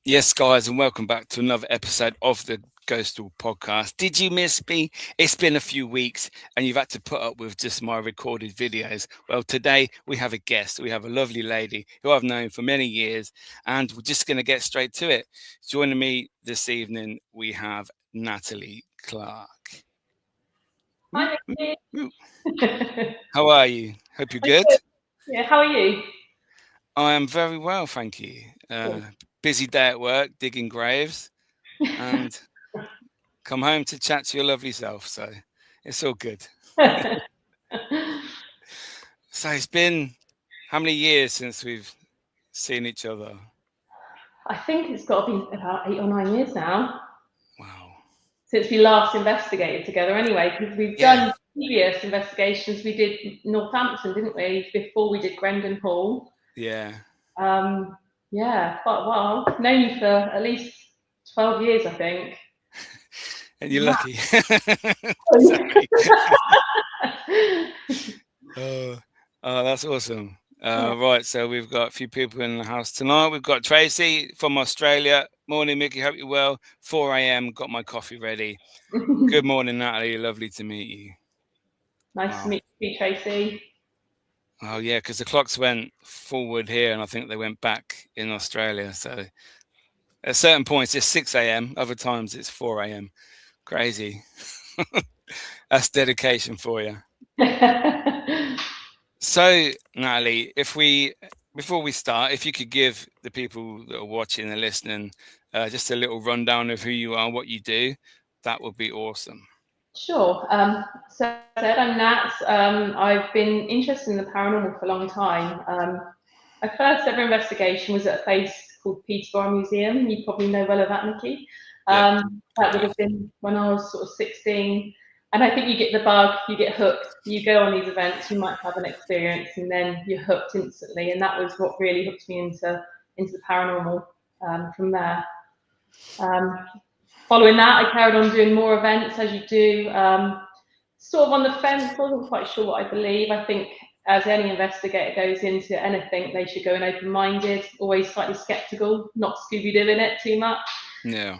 Yes, guys, and welcome back to another episode of the Ghostoul Podcast. Did you miss me? It's been a few weeks and you've had to put up with just my recorded videos. Well, today we have a guest. We have a lovely lady who I've known for many years, and we're just going to get straight to it. Joining me this evening, we have Natalie Clark. Hi, Miki. How are you? Hope you're good. Yeah, how are you? I am very well, thank you. Busy day at work, digging graves, and come home to chat to your lovely self. So it's all good. So it's been how many years since we've seen each other? I think it's got to be about 8 or 9 years now Wow. since we last investigated together anyway, because we've done previous investigations. We did Northampton, didn't we, before we did Grendon Hall? Yeah. Yeah, quite a while. Known you for at least 12 years, I think. And you're lucky. Oh, that's awesome. Right, so we've got a few people in the house tonight. We've got Tracy from Australia. Morning, Miki. Hope you're well. 4 a.m. Got my coffee ready. Good morning, Natalie. Lovely to meet you. Nice to meet you, Tracy. Oh, yeah, because the clocks went forward here, and I think they went back in Australia. So at certain points, it's 6 a.m. Other times, it's 4 a.m. Crazy. That's dedication for you. So, Natalie, before we start, if you could give the people that are watching and listening just a little rundown of who you are, what you do, that would be awesome. Sure. So as I said, I'm Nat. I've been interested in the paranormal for a long time. My first ever investigation was at a place called Peterborough Museum. You probably know well of that, Miki. That would have been when I was sort of 16. And I think you get the bug, you get hooked, you go on these events, you might have an experience, and then you're hooked instantly. And that was what really hooked me into the paranormal from there. Following that, I carried on doing more events, as you do. Sort of on the fence, wasn't quite sure what I believe. I think as any investigator goes into anything, they should go in open-minded, always slightly skeptical, not Scooby-Dooing it too much. Yeah.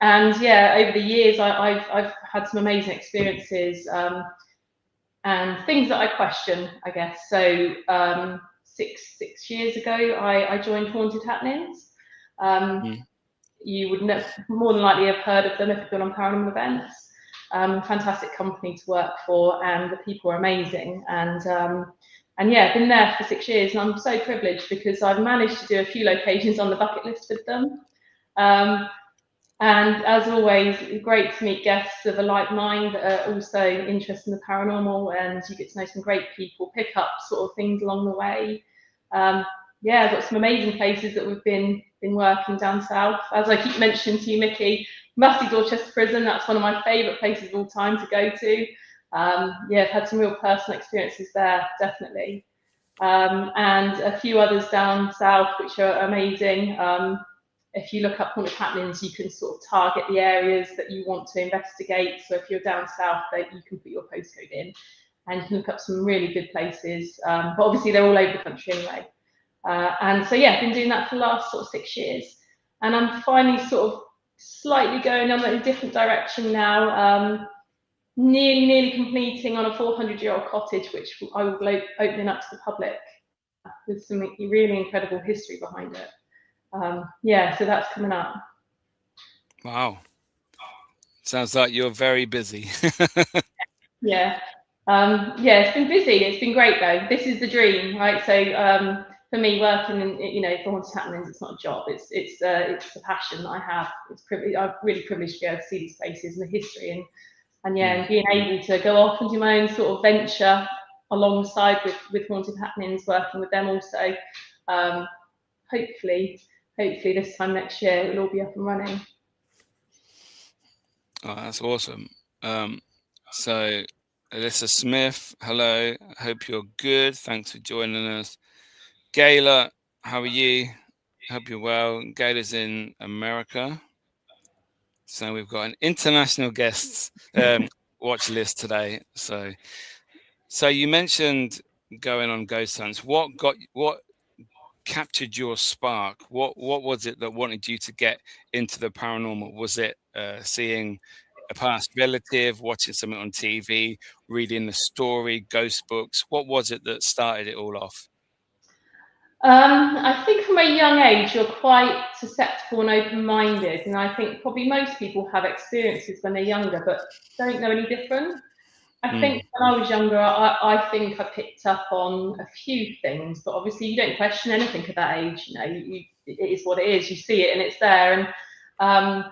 And yeah, over the years, I've had some amazing experiences and things that I question, I guess. So 6 years ago, I joined Haunted Happenings. You would more than likely have heard of them if you've been on paranormal events. Fantastic company to work for, and the people are amazing. And yeah, I've been there for 6 years, and I'm so privileged because I've managed to do a few locations on the bucket list with them. And as always, great to meet guests of a like mind that are also interested in the paranormal, and you get to know some great people, pick up sort of things along the way. Yeah, I've got some amazing places that we've been working down south. As I keep mentioning to you, Miki, Massey Dorchester Prison, that's one of my favourite places of all time to go to. Yeah, I've had some real personal experiences there, definitely. And a few others down south, which are amazing. If you look up Haunted Happenings, you can sort of target the areas that you want to investigate. So if you're down south, you can put your postcode in, and you can look up some really good places. But obviously, they're all over the country anyway. And so, yeah, I've been doing that for the last sort of 6 years. And I'm finally sort of slightly going on a different direction now, nearly completing on a 400-year-old cottage, which I will be opening up to the public with some really incredible history behind it. Yeah, so that's coming up. Wow. Sounds like you're very busy. Yeah. Yeah, it's been busy. It's been great though. This is the dream, right? So for me, working in, for Haunted Happenings, it's not a job. It's a passion that I have. I'm really privileged to be able to see these places and the history, and being able to go off and do my own sort of venture alongside with Haunted Happenings, working with them also. Hopefully this time next year it'll all be up and running. Oh, that's awesome. So Alyssa Smith, hello. Hope you're good. Thanks for joining us. Gayla, how are you? Hope you're well. Gayla's in America. So we've got an international guests watch list today. So you mentioned going on ghost hunts. What captured your spark? What was it that wanted you to get into the paranormal? Was it seeing a past relative, watching something on TV, reading the story, ghost books? What was it that started it all off? I think from a young age, you're quite susceptible and open-minded, and I think probably most people have experiences when they're younger, but don't know any different. I think when I was younger, I think I picked up on a few things, but obviously you don't question anything at that age. You know, it is what it is. You see it and it's there. And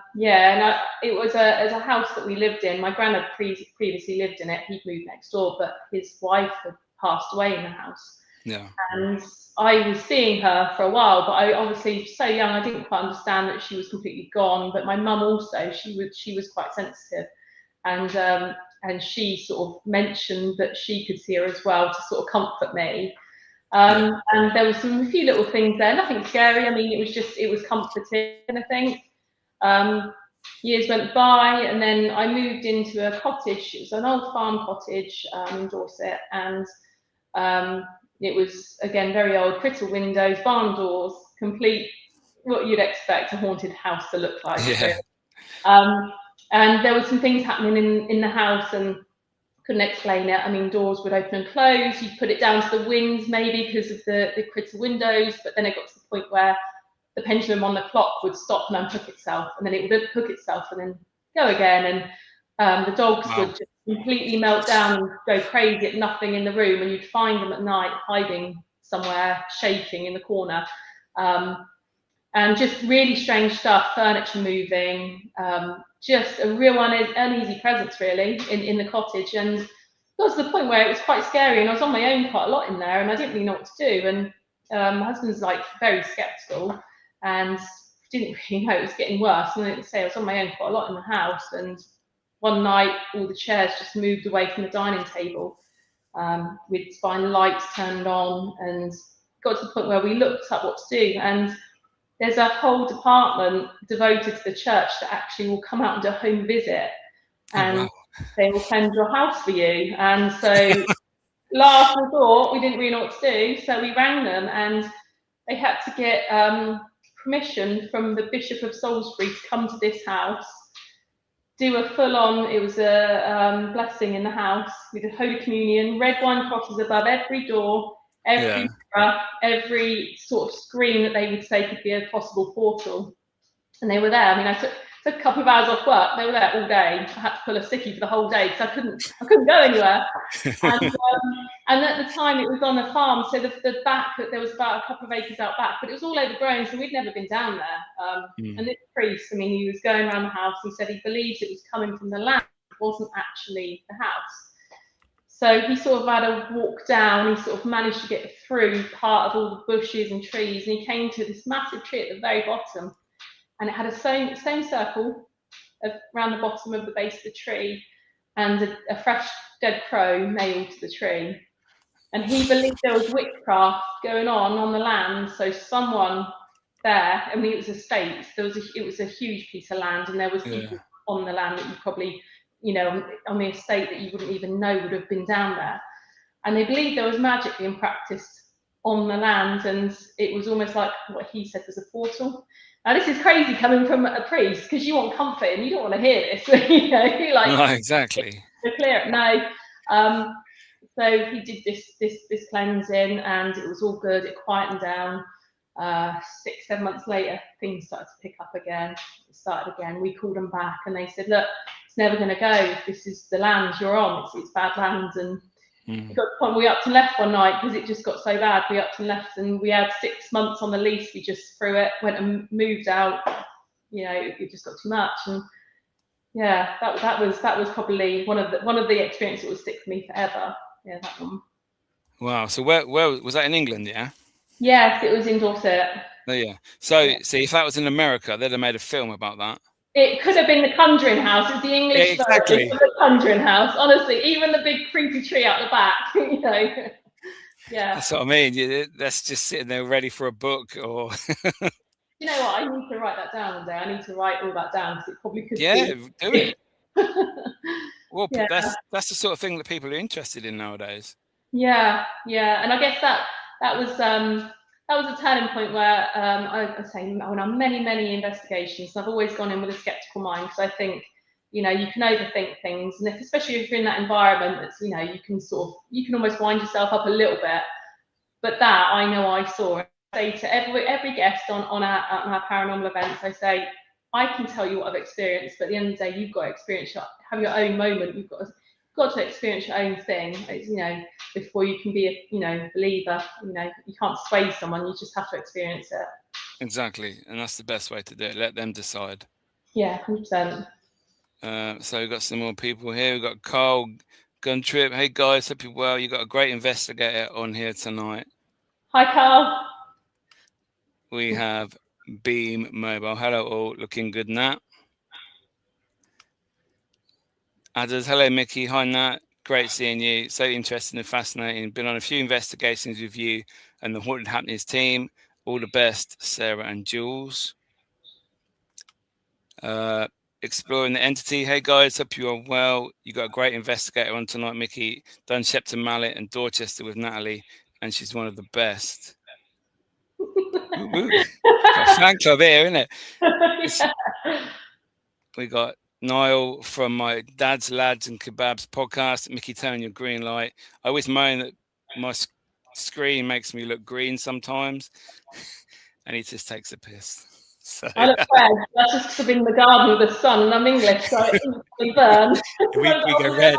it was a house that we lived in. My granddad previously lived in it. He'd moved next door, but his wife had passed away in the house. Yeah. And I was seeing her for a while, but I obviously so young, I didn't quite understand that she was completely gone. But my mum also, she was quite sensitive, and she sort of mentioned that she could see her as well to sort of comfort me. And there was a few little things there, nothing scary. I mean, it was comforting, I think. Years went by, and then I moved into a cottage. It was an old farm cottage in Dorset, and it was, again, very old, critter windows, barn doors, complete what you'd expect a haunted house to look like. Yeah. And there were some things happening in the house, and couldn't explain it. I mean, doors would open and close. You'd put it down to the winds, maybe because of the critter windows, but then it got to the point where the pendulum on the clock would stop and unhook itself, and then it would unhook itself and then go again. And the dogs would just completely melt down and go crazy at nothing in the room, and you'd find them at night hiding somewhere, shaking in the corner. And just really strange stuff, furniture moving, just a real uneasy presence, really, in the cottage. And it got to the point where it was quite scary, and I was on my own quite a lot in there, and I didn't really know what to do. And my husband's like very sceptical and didn't really know it was getting worse. And I say I was on my own quite a lot in the house, and one night all the chairs just moved away from the dining table. We'd find the lights turned on, and got to the point where we looked up what to do. And there's a whole department devoted to the church that actually will come out and do a home visit, and they will cleanse your house for you. And so last resort, we didn't really know what to do, so we rang them, and they had to get permission from the Bishop of Salisbury to come to this house, do a full-on, it was a blessing in the house. We did Holy Communion, red wine crosses above every door, every sort of screen that they would say could be a possible portal. And they were there. I mean, I took a couple of hours off work. They were there all day. I had to pull a sickie for the whole day because I couldn't go anywhere. And at the time, it was on a farm, so the back, there was about a couple of acres out back, but it was all overgrown, so we'd never been down there. And this priest, I mean, he was going around the house. He said he believes it was coming from the land. It wasn't actually the house. So he sort of had a walk down. He sort of managed to get through part of all the bushes and trees, and he came to this massive tree at the very bottom, and it had a same circle around the bottom of the base of the tree, and a fresh dead crow nailed to the tree. And he believed there was witchcraft going on the land. So someone there, I mean, it was estates. It was a huge piece of land, and there was people on the land that you probably, you know, on the estate that you wouldn't even know would have been down there. And they believed there was magic being practiced on the land, and it was almost like what he said was a portal. Now, this is crazy coming from a priest, because you want comfort and you don't want to hear this. You know, you're like, no, exactly. To clear it. No. So he did this cleansing, and it was all good. It quietened down. 6-7 months later, things started to pick up again. It started again. We called them back, and they said, "Look, it's never going to go. This is the land you're on. It's bad land." And it got to the point we upped and left one night because it just got so bad. We upped and left, and we had 6 months on the lease. We just threw it, went and moved out. You know, it just got too much. And yeah, that was probably one of the experiences that will stick with me forever. Yeah, that one. Wow. So where was that, in England? Yeah. Yes, it was in Dorset. Oh, yeah. So see, if that was in America, they'd have made a film about that. It could have been the Conjuring House. It's the English exactly. version of the Conjuring House. Honestly, even the big creepy tree out the back. You know. Yeah. That's what I mean. That's just sitting there ready for a book, or. You know what? I need to write that down one day. I need to write all that down because it probably could Yeah, be. do it. Well, Yeah. that's the sort of thing that people are interested in nowadays. Yeah, yeah, and I guess that was a turning point where I say when I'm many investigations, and I've always gone in with a skeptical mind because I think you can overthink things, and especially if you're in that environment, that's you can almost wind yourself up a little bit. But that I know I saw. I say to every guest on our paranormal events, I say I can tell you what I've experienced, but at the end of the day, you've got to experience have your own moment. You've got to experience your own thing. Before you can be a believer. You can't sway someone. You just have to experience it. Exactly, and that's the best way to do it. Let them decide. Yeah, 100%. So we've got some more people here. We've got Carl Guntrip. Hey guys, hope you're well. You got a great investigator on here tonight. Hi, Carl. We have Beam Mobile. Hello all, looking good, Nat. Adders, hello Miki. Hi Nat. Great seeing you. So interesting and fascinating. Been on a few investigations with you and the Haunted Happenings team. All the best, Sarah and Jules. Exploring the entity. Hey guys, hope you are well. You got a great investigator on tonight, Miki. Done Shepton Mallet and Dorchester with Natalie, and she's one of the best. Got a fan club here, isn't it? Yeah. We got Niall from my Dad's Lads and Kebabs podcast. Miki, turn your green light. I always moan that my screen makes me look green sometimes, and he just takes a piss. So I look red. That's just because I've been in the garden with the sun, and I'm English, so it instantly burns. we go red.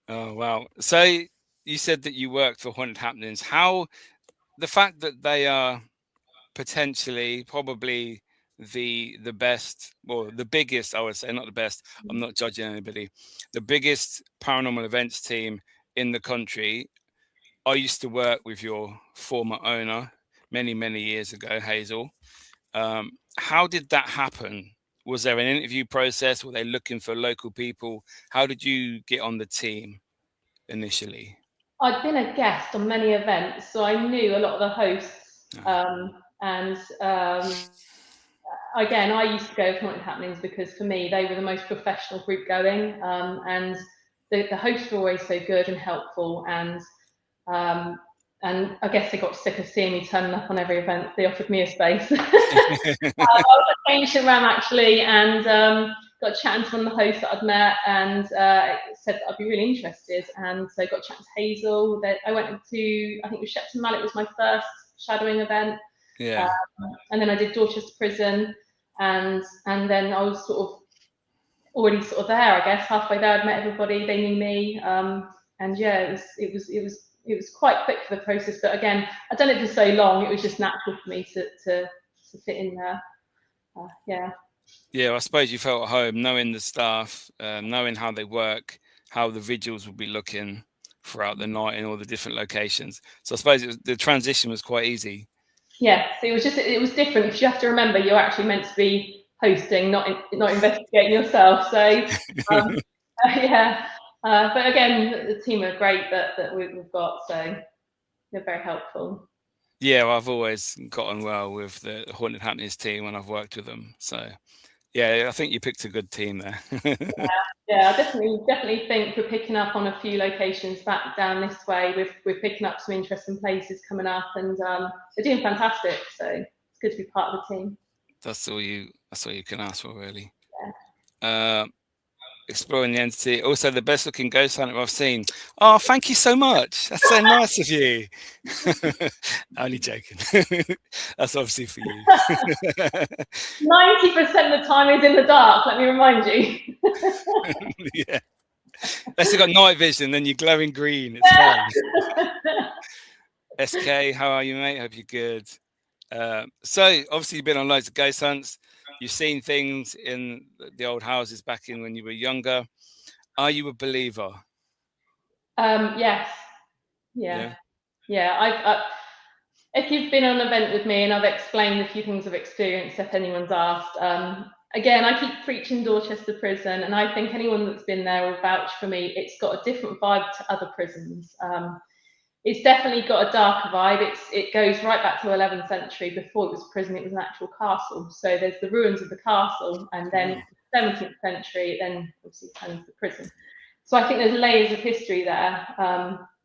Oh wow! So you said that you worked for Haunted Happenings. How the fact that they are potentially probably the best, or the biggest, I would say, not the best. I'm not judging anybody. The biggest paranormal events team in the country. I used to work with your former owner many years ago, Hazel. How did that happen? Was there an interview process? Were they looking for local people? How did you get on the team initially? I'd been a guest on many events, so I knew a lot of the hosts. And again, I used to go to Haunted Happenings because for me, they were the most professional group going. And the hosts were always so good and helpful. And I guess they got sick of seeing me turning up on every event. They offered me a space. I was at Ancient Ram actually, and got chatting to one of the hosts that I'd met, and said that I'd be really interested. And so got chatting to Hazel. I went to, I think it was Shepton Mallet was my first shadowing event. Yeah. And then I did Dorchester Prison, and then I was sort of already sort of there. I guess halfway there, I'd met everybody. They knew me, and yeah, it was quite quick for the process. But again, I'd done it for so long; it was just natural for me to fit in there. Yeah. Yeah, I suppose you felt at home, knowing the staff, knowing how they work, how the vigils would be looking throughout the night in all the different locations. So I suppose the transition was quite easy. Yes, it was different because you have to remember you're actually meant to be hosting, not investigating yourself. So yeah, but again, the team are great that we've got, so they're very helpful. Yeah, well, I've always gotten well with the Haunted Happenings team when I've worked with them. So yeah, I think you picked a good team there. Yeah, I definitely think we're picking up on a few locations back down this way. We're picking up some interesting places coming up, and they're doing fantastic. So it's good to be part of the team. That's all you can ask for, really. Yeah. Exploring the entity. Also, the best looking ghost hunter I've seen. Oh, thank you so much. That's so nice of you. Only joking. That's obviously for you. 90% of the time is in the dark, let me remind you. Yeah. Unless you've got night vision, then you're glowing green. It's fine. SK, how are you, mate? Hope you're good. So, obviously, you've been on loads of ghost hunts. You've seen things in the old houses back in when you were younger. Are you a believer? Yes. Yeah. If you've been on an event with me and I've explained a few things I've experienced, if anyone's asked, again, I keep preaching Dorchester Prison, and I think anyone that's been there will vouch for me. It's got a different vibe to other prisons. It's definitely got a darker vibe. It goes right back to the 11th century. Before it was a prison, it was an actual castle. So there's the ruins of the castle, and then 17th century, then obviously turns to prison. So I think there's layers of history there,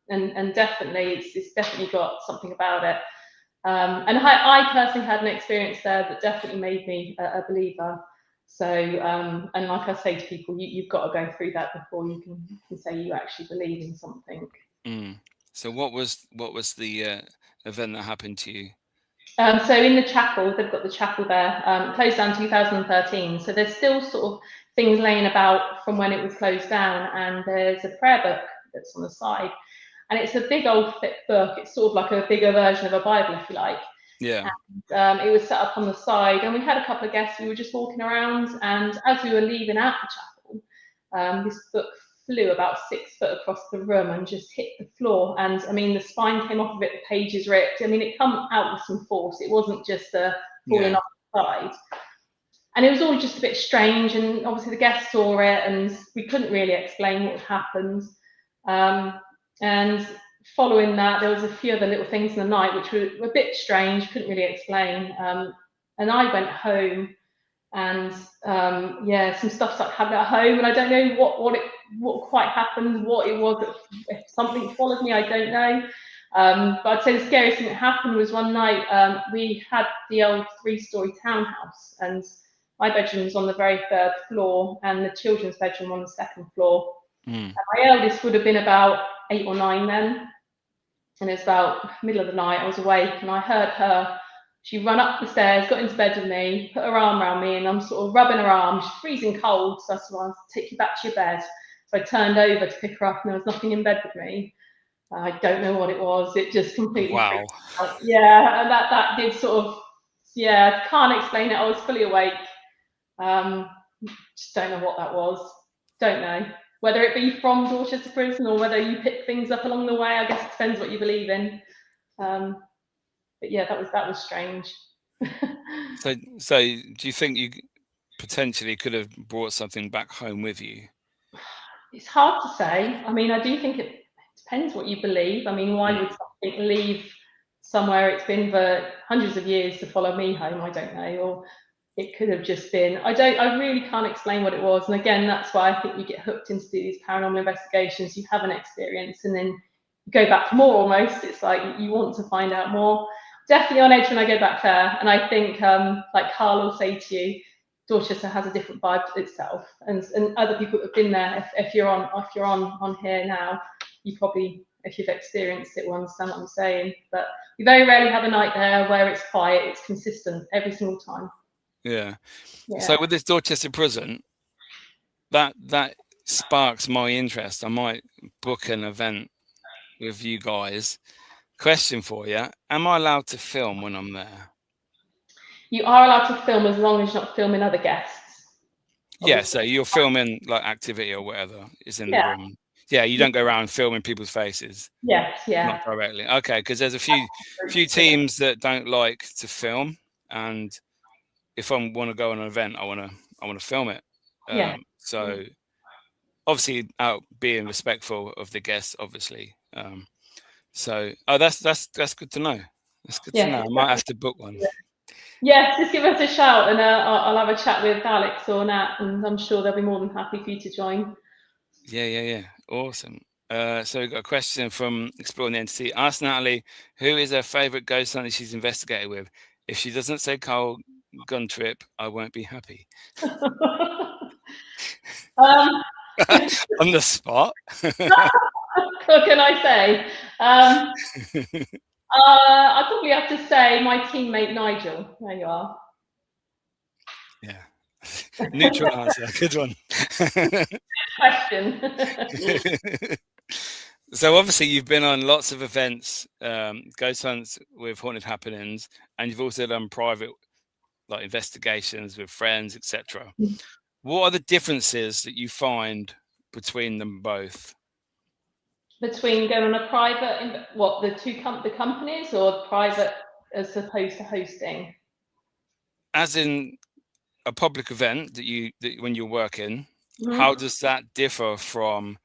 and definitely it's definitely got something about it. And I personally had an experience there that definitely made me a believer. So, and like I say to people, you've got to go through that before you can say you actually believe in something. So what was the event that happened to you? So in the chapel, they've got the chapel there, closed down 2013. So there's still sort of things laying about from when it was closed down, and there's a prayer book that's on the side. And it's a big old thick book. It's sort of like a bigger version of a Bible, if you like. Yeah. And, it was set up on the side, and we had a couple of guests. We were just walking around, and as we were leaving out the chapel, this book flew about 6 foot across the room and just hit the floor. And I mean, the spine came off of it, the pages ripped. I mean, it come out with some force. It wasn't just a falling off the side. And it was all just a bit strange. And obviously, the guests saw it, and we couldn't really explain what had happened. And following that, there was a few other little things in the night which were a bit strange, couldn't really explain. And I went home, and some stuff started happening at home, and I don't know what quite happened, what it was. If something followed me, I don't know. But I'd say the scariest thing that happened was one night we had the old 3-story townhouse, and my bedroom was on the very 3rd floor, and the children's bedroom on the 2nd floor. And my eldest would have been about 8 or 9 then, and it was about middle of the night. I was awake, and I heard her. She ran up the stairs, got into bed with me, put her arm around me, and I'm sort of rubbing her arm. She's freezing cold, so I said, "I'll take you back to your bed." So I turned over to pick her up, and there was nothing in bed with me. I don't know what it was. It just completely freaked me out. Yeah, and that did sort of, can't explain it. I was fully awake. Just don't know what that was. Don't know. Whether it be from Dorchester Prison or whether you pick things up along the way, I guess it depends what you believe in. But yeah, that was strange. So do you think you potentially could have brought something back home with you? It's hard to say. I mean, I do think it depends what you believe. I mean, why would something leave somewhere it's been for hundreds of years to follow me home? I don't know. Or it could have just been, I really can't explain what it was. And again, that's why I think you get hooked into these paranormal investigations. You have an experience and then you go back for more almost. It's like you want to find out more. Definitely on edge when I go back there. And I think, like Carl will say to you, Dorchester has a different vibe to itself. And other people that have been there, if you're on here now, you probably, if you've experienced it, will understand what I'm saying. But you very rarely have a night there where it's quiet, it's consistent every single time. Yeah. So with this Dorchester prison, that sparks my interest. I might book an event with you guys. Question for you: am I allowed to film when I'm there? You are allowed to film as long as you're not filming other guests. Yeah, so you're filming like activity or whatever is in the room. Yeah, you don't go around filming people's faces. Yes, Not directly. Okay, because there's a few teams that don't like to film, and if I want to go on an event, I want to film it. So obviously, out being respectful of the guests, obviously. So that's good to know. That's good to know. I might have to book one. Yeah, just give us a shout, and I'll have a chat with Alex or Nat, and I'm sure they'll be more than happy for you to join. Yeah. Awesome. So we've got a question from Exploring the Entity. Ask Natalie who is her favourite ghost hunter she's investigated with. If she doesn't say Carl Guntrip, I won't be happy. On the spot. What can I say? I'd probably have to say my teammate Nigel. There you are. Yeah. Neutral answer. Good one. Question. So obviously you've been on lots of events, ghost hunts with haunted happenings, and you've also done private like investigations with friends, etc. What are the differences that you find between them both? Between going on a private, the companies, or private as opposed to hosting? As in a public event that when you're working, how does that differ from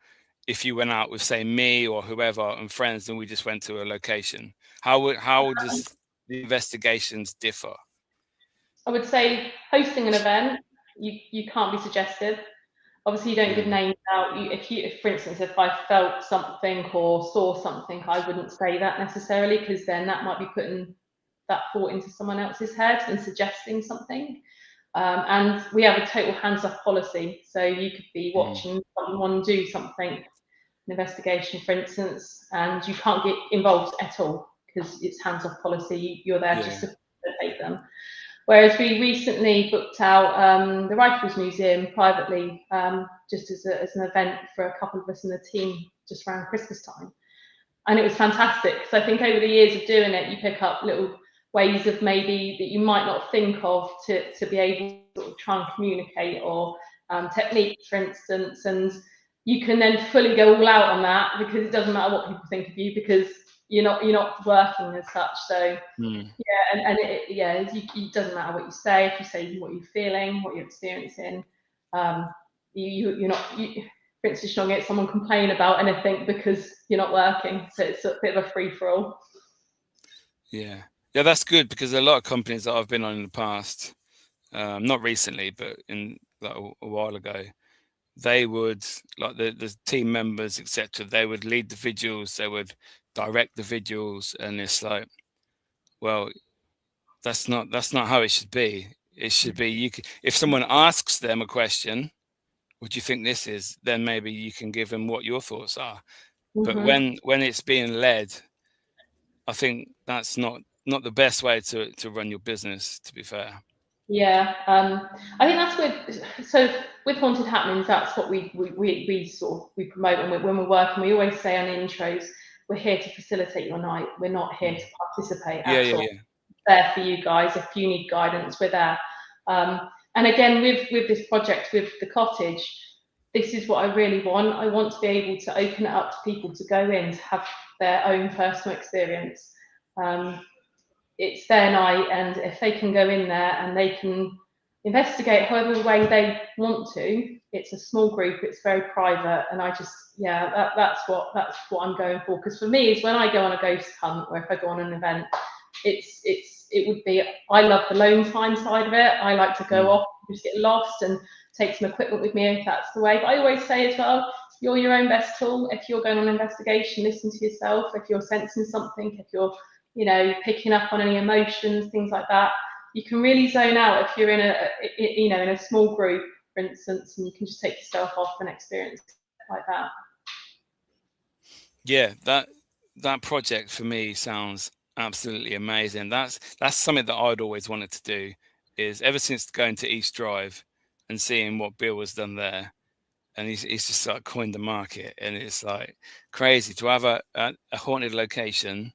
if you went out with, say, me or whoever and friends, and we just went to a location? How does the investigations differ? I would say hosting an event, you can't be suggestive. Obviously, you don't give Mm, names out. If, for instance, if I felt something or saw something, I wouldn't say that necessarily, because then that might be putting that thought into someone else's head and suggesting something. And we have a total hands-off policy. So you could be mm, watching someone do something, an investigation, for instance, and you can't get involved at all because it's hands-off policy. You're there yeah. just to facilitate them. Whereas we recently booked out the Rifles Museum privately, just as an event for a couple of us in the team just around Christmas time. And it was fantastic. So I think over the years of doing it, you pick up little ways of maybe that you might not think of to be able to sort of try and communicate, or techniques, for instance. And you can then fully go all out on that, because it doesn't matter what people think of you, because you're not working as such. So Mm, yeah, and it doesn't matter what you say. If you say what you're feeling, what you're experiencing, you're not. For instance, you're not get someone complain about anything because you're not working. So it's a bit of a free for all. yeah. Yeah, that's good, because a lot of companies that I've been on in the past, not recently, but in like a while ago, they would, like the team members, etc., they would lead the vigils, they would direct the vigils, and it's like, well, that's not how it should be. It should be, if someone asks them a question, what do you think this is, then maybe you can give them what your thoughts are. But Mm-hmm. when it's being led, I think that's not the best way to run your business, to be fair. Yeah, I think that's with, so with haunted happenings. That's what we sort of we promote when we're working. We always say on intros, we're here to facilitate your night. We're not here Mm. to participate Yeah, at yeah, all. yeah. There for you guys. If you need guidance, we're there. Um, and again, with this project, with the cottage, this is what I really want. I want to be able to open it up to people to go in to have their own personal experience. Um, it's their night, and if they can go in there and they can investigate however way they want to, it's a small group, it's very private, and I just, yeah, that's what I'm going for. Because for me, is when I go on a ghost hunt, or if I go on an event, it would be, I love the lone time side of it. I like to go Mm. off, just get lost and take some equipment with me if that's the way. But I always say as well, you're your own best tool. If you're going on an investigation, listen to yourself. If you're sensing something, if you're, picking up on any emotions, things like that, you can really zone out if you're in a small group, for instance, and you can just take yourself off and experience like that. Yeah, that project for me sounds absolutely amazing. That's something that I'd always wanted to do, is ever since going to East Drive and seeing what Bill has done there, and he's just like coined the market, and it's like crazy to have a haunted location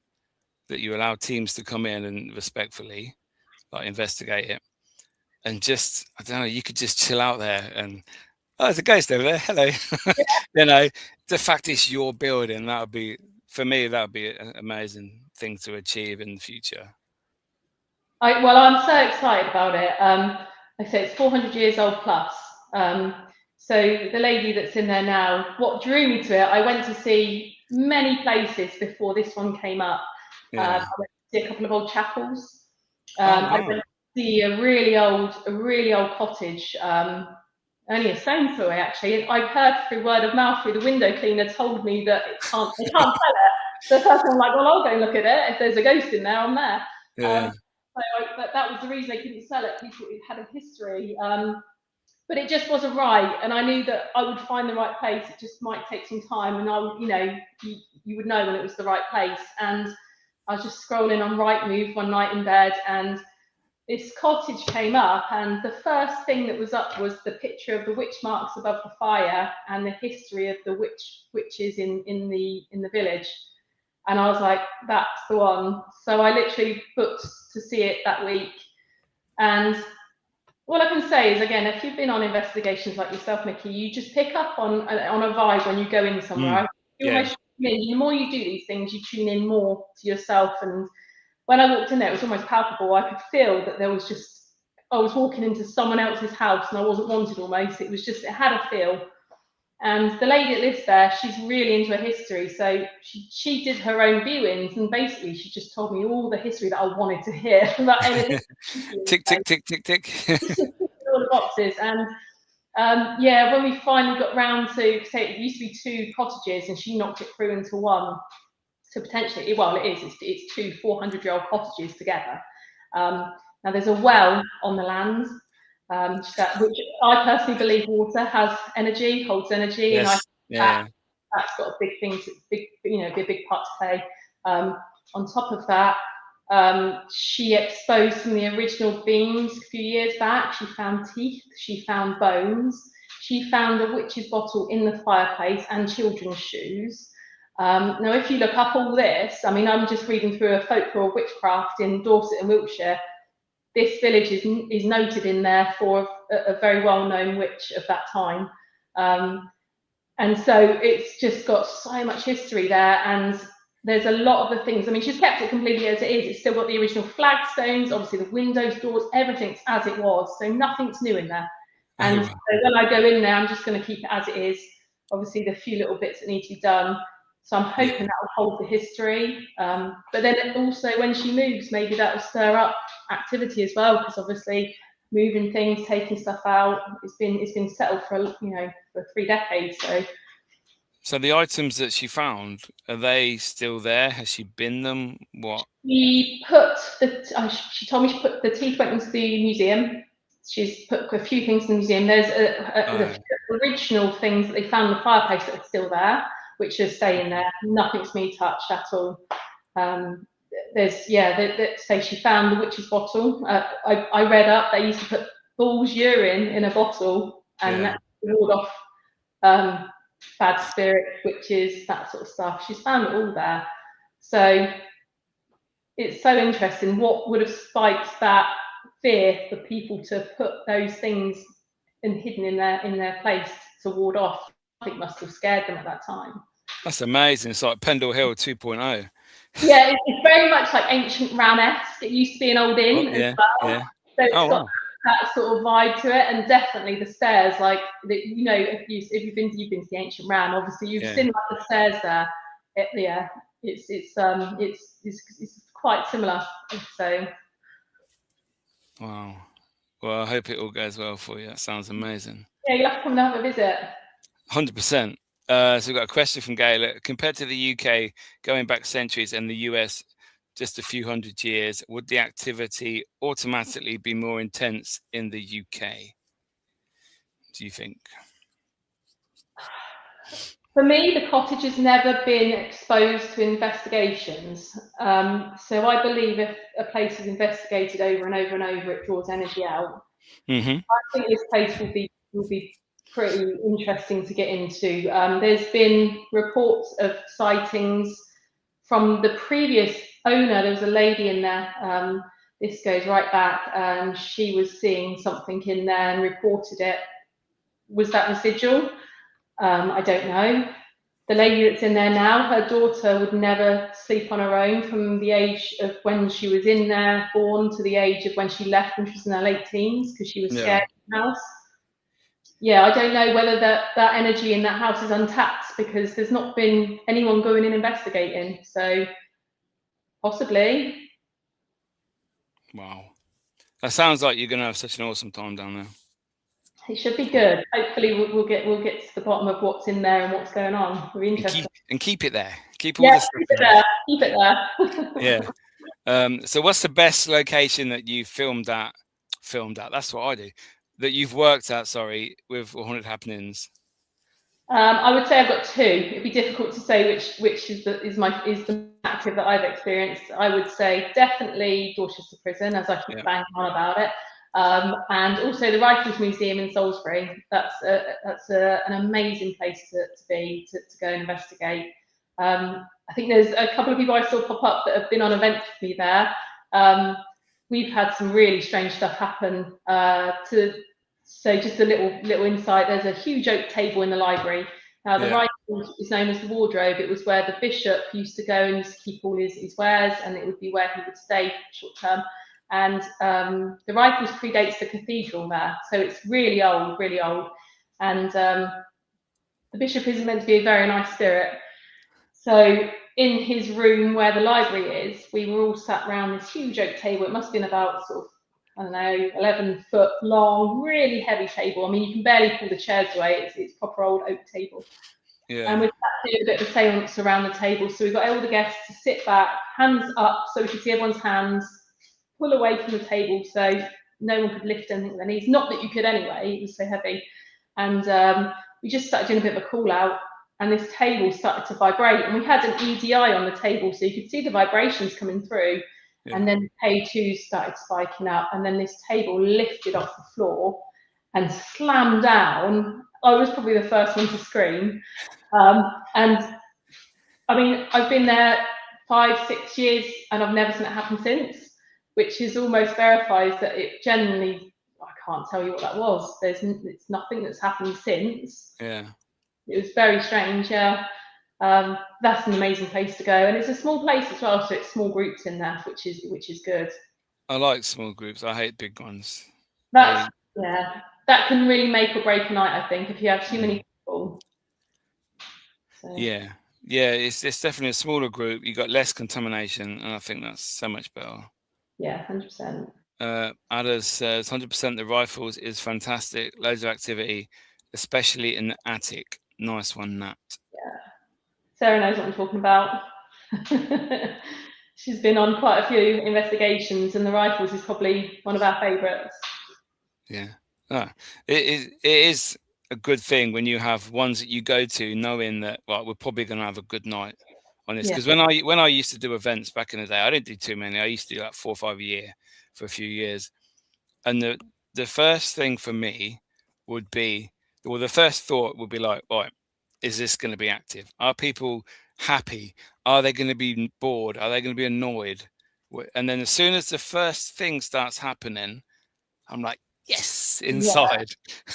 that you allow teams to come in and respectfully like investigate it, and just, I don't know, you could just chill out there and, oh, there's a ghost over there, hello. you know the fact it's your building, that would be, for me, that would be an amazing thing to achieve in the future. I'm so excited about it. I say it's 400 years old plus. Um, so the lady that's in there now, what drew me to it, I went to see many places before this one came up. I Yeah. went to see a couple of old chapels. Oh I wow. went to see a really old cottage, only a stone's throw away actually. And I heard through word of mouth, through the window cleaner told me that they can't sell it. So the first one, I'm like, well, I'll go and look at it. If there's a ghost in there, I'm there. Yeah. But that was the reason they couldn't sell it. People had a history, but it just wasn't right. And I knew that I would find the right place. It just might take some time, and I would, you would know when it was the right place. And I was just scrolling on Rightmove one night in bed, and this cottage came up, and the first thing that was up was the picture of the witch marks above the fire and the history of the witches in the village. And I was like, that's the one. So I literally booked to see it that week. And all I can say is, again, if you've been on investigations like yourself, Miki, you just pick up on a vibe when you go in somewhere. Mm. You Yeah. almost tune in. The more you do these things, you tune in more to yourself. And when I walked in there, it was almost palpable. I could feel that there was just, I was walking into someone else's house and I wasn't wanted almost. It was just, it had a feel. And the lady that lives there, she's really into her history. So she did her own viewings, and basically she just told me all the history that I wanted to hear about anything. Tick, tick, tick, tick, tick. All the boxes. And yeah, when we finally got round to, say, it used to be 2 cottages, and she knocked it through into one. So potentially, well, it's 2 400-year-old cottages together. Now there's a well on the land, which I personally believe water has energy, holds energy, and I Yes. think that's got a big thing, be a big part to play. On top of that, she exposed some of the original beams a few years back. She found teeth, she found bones, she found a witch's bottle in the fireplace and children's shoes. Now, if you look up all this, I mean, I'm just reading through a folklore of witchcraft in Dorset and Wiltshire. This village is noted in there for a very well-known witch of that time. And so it's just got so much history there, and there's a lot of the things. I mean, she's kept it completely as it is. It's still got the original flagstones, obviously the windows, doors, everything's as it was. So nothing's new in there. And so when I go in there, I'm just going to keep it as it is. Obviously, the few little bits that need to be done. So I'm hoping that will hold the history. But then also when she moves, maybe that will stir up activity as well, because obviously moving things, taking stuff out, it's been settled for for 3 decades. So the items that she found, are they still there? Has she binned them? What? She put she told me she put the teeth went into the museum. She's put a few things in the museum. There's the original things that they found in the fireplace that are still there, which are staying there. Nothing's been touched at all. Say she found the witch's bottle. I read up they used to put bull's urine in a bottle, and that ward off bad spirits, witches, that sort of stuff. She's found it all there. So it's so interesting. What would have spiked that fear for people to put those things hidden in their place to ward off? I think must have scared them at that time. That's amazing. It's like Pendle Hill 2.0. Yeah, it's very much like ancient Ram-esque. It used to be an old inn as well. Yeah. So it's got that sort of vibe to it, and definitely the stairs. Like if you've been to the ancient Ram, obviously you've seen like the stairs there. It's quite similar. So. Wow. Well, I hope it all goes well for you. That sounds amazing. Yeah, you'll have to come and have a visit. 100%. So we've got a question from Gail. Compared to the UK, going back centuries, and the US just a few hundred years, would the activity automatically be more intense in the UK? Do you think? For me, the cottage has never been exposed to investigations. So I believe if a place is investigated over and over and over, it draws energy out. Mm-hmm. I think this place will be pretty interesting to get into. There's been reports of sightings from the previous owner. There was a lady in there. This goes right back, and she was seeing something in there and reported it. Was that residual? I don't know. The lady that's in there now, her daughter would never sleep on her own from the age of when she was in there, born, to the age of when she left when she was in her late teens, because she was scared of the house. Yeah, I don't know whether that energy in that house is untapped, because there's not been anyone going in investigating. So possibly. Wow. That sounds like you're going to have such an awesome time down there. It should be good. Hopefully we'll get to the bottom of what's in there and what's going on. We're interested. And keep it there. Keep all this stuff there. Keep it there. Yeah. So what's the best location that you filmed at? That's what I do. That you've worked at, with Haunted Happenings? I would say I've got 2. It'd be difficult to say which is the active that I've experienced. I would say definitely Dorchester Prison, as I keep banging on about it, and also the Rifles Museum in Salisbury. That's an amazing place to go and investigate. I think there's a couple of people I saw pop up that have been on events with me there. We've had some really strange stuff happen. So just a little insight, there's a huge oak table in the library. Now the right is known as the wardrobe. It was where the bishop used to go and keep all his wares, and it would be where he would stay short term. And the Rifles predates the cathedral there, so it's really old. And the bishop is meant to be a very nice spirit. So in his room where the library is, we were all sat around this huge oak table. It must have been about sort of, I don't know, 11 foot long, really heavy table. I mean, you can barely pull the chairs away. It's proper old oak table. Yeah. And we've had to do a bit of a seance around the table. So we've got all the guests to sit back, hands up, so we could see everyone's hands, pull away from the table so no one could lift anything with their knees. Not that you could anyway, it was so heavy. And we just started doing a bit of a call out, and this table started to vibrate. And we had an EDI on the table, so you could see the vibrations coming through. Yeah. And then K2 started spiking up, and then this table lifted off the floor and slammed down. I was probably the first one to scream. And I mean, I've been there 5-6 years and I've never seen it happen since, which is almost verifies that it generally, I can't tell you what that was. It's nothing that's happened since. Yeah. It was very strange, yeah. That's an amazing place to go, and it's a small place as well, so it's small groups in there, which is good. I like small groups. I hate big ones. That can really make or break a night, I think, if you have too many people. So. Yeah, it's definitely a smaller group. You got less contamination, and I think that's so much better. Yeah, 100%. Others says 100% the rifles is fantastic. Loads of activity, especially in the attic. Nice one, Nat. Yeah, Sarah knows what I'm talking about. She's been on quite a few investigations, and the rifles is probably one of our favourites. Yeah, it is a good thing when you have ones that you go to knowing that, well, we're probably going to have a good night on this. Because when I used to do events back in the day, I didn't do too many. I used to do like 4 or 5 a year for a few years. And the first thing for me would be, well, the first thought would be like, right, is this going to be active? Are people happy? Are they going to be bored? Are they going to be annoyed? And then as soon as the first thing starts happening, I'm like, yes, inside.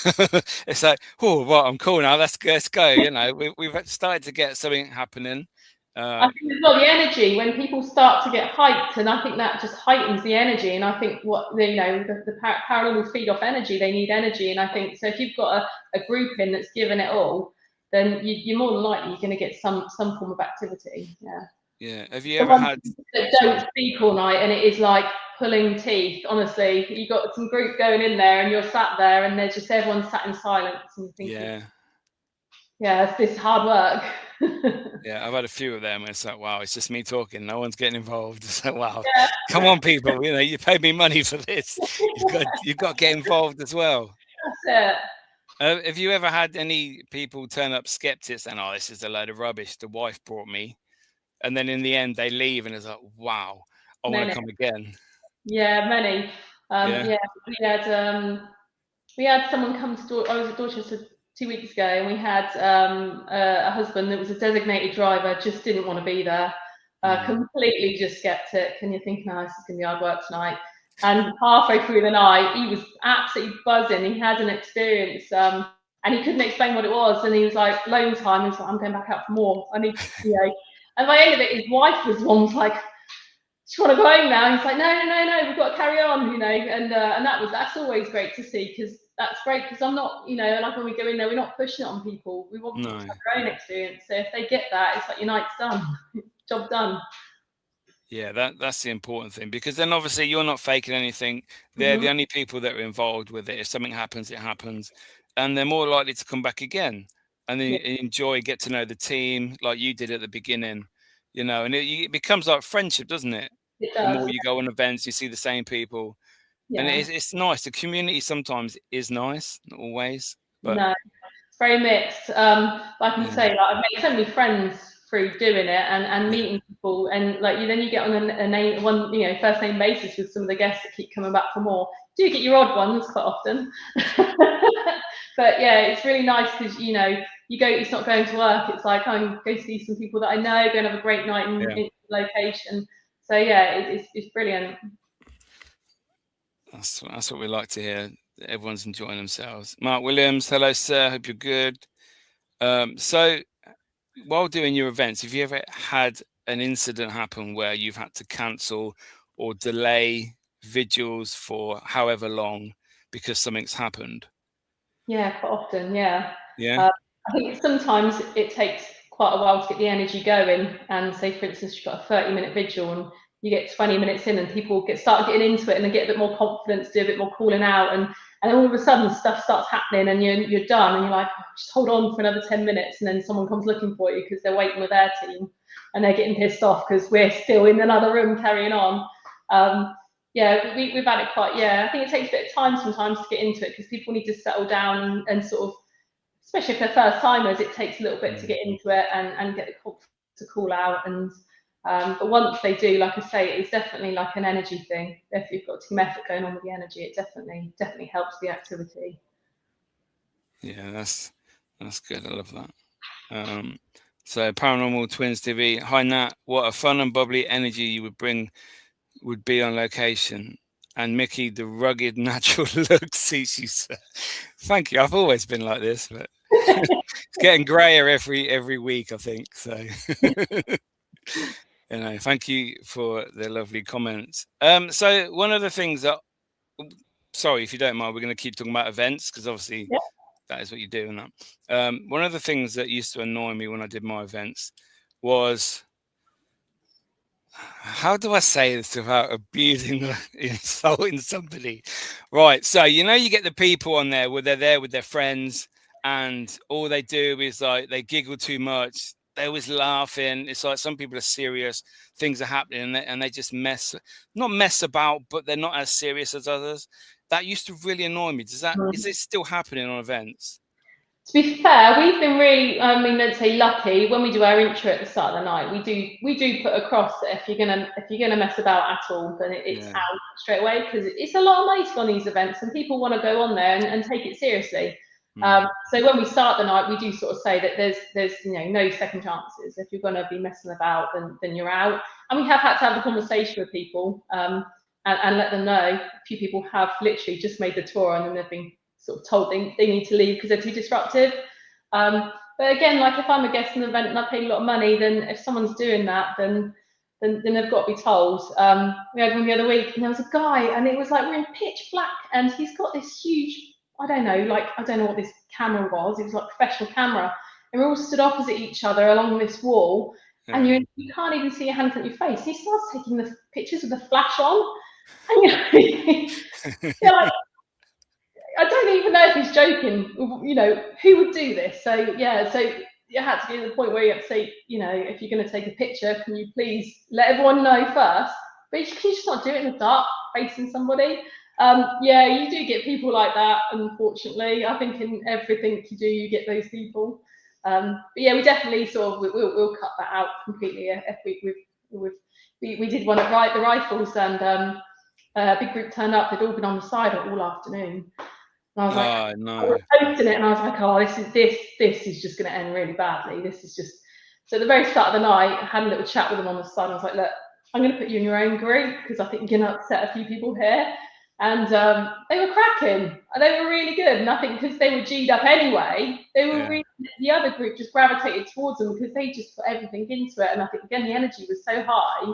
Yeah. It's like, oh, right, I'm cool now. Let's go. You know, we've started to get something happening. I think as well the energy when people start to get hyped, and I think that just heightens the energy. And I think the paranormal feed off energy. They need energy, and I think so. If you've got a group in that's given it all, then you're more than likely you're going to get some form of activity. Yeah. Yeah. Have you ever had that don't speak all night, and it is like pulling teeth? Honestly, you got some group going in there, and you're sat there, and there's just everyone sat in silence, and you're thinking, yeah, it's hard work. Yeah, I've had a few of them, and it's like, wow, it's just me talking. No one's getting involved. It's like, wow, come on, people. You know, you paid me money for this. You've got to get involved as well. That's it. Have you ever had any people turn up skeptics and, oh, this is a load of rubbish, the wife brought me, and then in the end they leave and it's like, wow, I want to come again? Yeah, many. We had someone come to I was at Dorchester 2 weeks ago, and we had a husband that was a designated driver, just didn't want to be there, completely just skeptic, and you're thinking, oh, this is going to be hard work tonight. And halfway through the night, he was absolutely buzzing. He had an experience, and he couldn't explain what it was, and he was like, loan time. He was like, I'm going back out for more. I need, And by the end of it, his wife was the one was like, do you want to go home now? He's like, no, we've got to carry on, and that's always great to see, because that's great, because I'm not, like when we go in there, we're not pushing it on people. We want people to have their own experience. So if they get that, it's like your night's done, job done. Yeah, that's the important thing, because then obviously you're not faking anything. They're the only people that are involved with it. If something happens, it happens, and they're more likely to come back again and then enjoy, get to know the team like you did at the beginning, and it becomes like friendship, doesn't it? It does. The more you go on events, you see the same people, and it's nice. The community sometimes is nice, not always, but no, it's very mixed. I can say, like, I've made so many friends through doing it and meeting people, and like then you get on a name first name basis with some of the guests that keep coming back for more. Do get your odd ones quite often, but yeah, it's really nice because you go. It's not going to work. It's like I can go see some people that I know, go and have a great night in the location. So yeah, it's brilliant. That's what we like to hear. Everyone's enjoying themselves. Mark Williams, hello sir, hope you're good. So while doing your events, have you ever had an incident happen where you've had to cancel or delay vigils for however long because something's happened? Yeah, quite often, yeah. Yeah. I think sometimes it takes quite a while to get the energy going. And say, for instance, you've got a 30-minute vigil and you get 20 minutes in and people start getting into it and they get a bit more confidence, do a bit more calling out, and all of a sudden stuff starts happening and you're done and you're like, oh, just hold on for another 10 minutes, and then someone comes looking for you because they're waiting with their team and they're getting pissed off because we're still in another room carrying on. Yeah, we've had it quite, I think it takes a bit of time sometimes to get into it because people need to settle down and sort of, especially if they're first timers, it takes a little bit to get into it and get the confidence to call out. And but once they do, like I say, it's definitely like an energy thing. If you've got team effort going on with the energy, it definitely helps the activity. Yeah, that's good. I love that. So Paranormal Twins TV. Hi Nat, what a fun and bubbly energy you would be on location. And Miki, the rugged natural look suits you, sir. Thank you. I've always been like this, but it's getting grayer every week, I think. So thank you for the lovely comments. So one of the things that, sorry if you don't mind, we're going to keep talking about events because obviously that is what you do. And that one of the things that used to annoy me when I did my events was, how do I say this without abusing or insulting somebody? Right. So, you get the people on there where they're there with their friends and all they do is like they giggle too much. They're always laughing. It's like some people are serious. Things are happening and they just not mess about, but they're not as serious as others. That used to really annoy me. Is it still happening on events? To be fair, we've been really, let's say lucky when we do our intro at the start of the night. We do put across that if you're gonna mess about at all, then it's out straight away because it's a lot of money to go on these events and people want to go on there and take it seriously. So when we start the night, we do sort of say that there's no second chances. If you're going to be messing about, then you're out. And we have had to have a conversation with people and let them know. A few people have literally just made the tour and then they've been sort of told they need to leave because they're too disruptive. But again, like if I'm a guest in an event and I paid a lot of money, then if someone's doing that, then they've got to be told. We had one the other week and there was a guy and it was like we're in pitch black and he's got this huge, I don't know what this camera was. It was like a professional camera. And we're all stood opposite each other along this wall and you can't even see your hand in front of your face. He starts taking the pictures with the flash on. And you're like, I don't even know if he's joking. Who would do this? So you had to be at the point where you have to say, if you're going to take a picture, can you please let everyone know first? But you can just not do it in the dark, facing somebody. You do get people like that, unfortunately. I think in everything you do, you get those people. But we definitely sort of we'll cut that out completely. If we did one at the Rifles, and a big group turned up. They'd all been on the side all afternoon. And I was like, I was posting it, and I was like, oh, this is just going to end really badly. This is just. So at the very start of the night, I had a little chat with them on the side. I was like, look, I'm going to put you in your own group because I think you're going to upset a few people here. And they were cracking. They were really good. And I think because they were G'd up anyway, they were really, the other group just gravitated towards them because they just put everything into it. And I think, again, the energy was so high.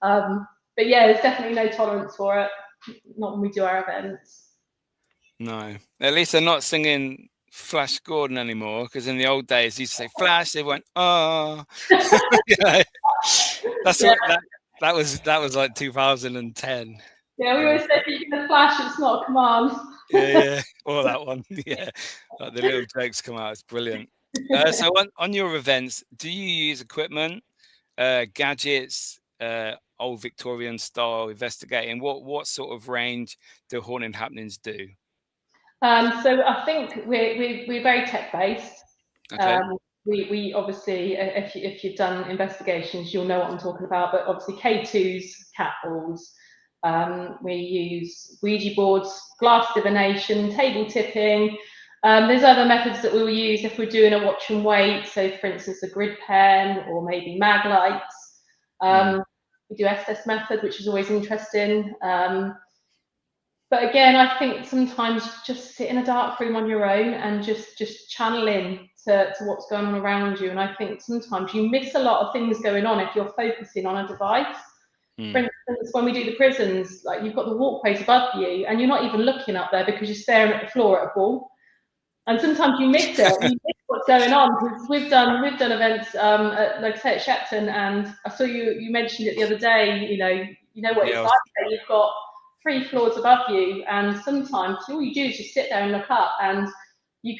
But there's definitely no tolerance for it. Not when we do our events. No, at least they're not singing Flash Gordon anymore, because in the old days they used to say Flash, they went, oh. That's what that was like 2010. Yeah, we always say if you're going to flash, it's not a command. Or that one. Like the little jokes come out. It's brilliant. So on your events, do you use equipment, gadgets, old Victorian style investigating? What sort of range do haunted happenings do? So I think we're very tech based. Okay. We obviously, if you've done investigations, you'll know what I'm talking about. But obviously, K2s, cat balls. We use Ouija boards, glass divination, table tipping. There's other methods that we will use if we're doing a watch and wait. So, for instance, a grid pen or maybe mag lights. We do SS method, which is always interesting. But again, I think sometimes just sit in a dark room on your own and just channel in to what's going on around you. And I think sometimes you miss a lot of things going on if you're focusing on a device. For instance, when we do the prisons, like you've got the walkways above you and you're not even looking up there because you're staring at the floor at a ball. And sometimes you miss it. You miss what's going on, because we've done events, like I say, at Shepton, and I saw you mentioned it the other day. You know what it's Yeah, like. You've got 3 floors above you, and sometimes all you do is just sit there and look up, and you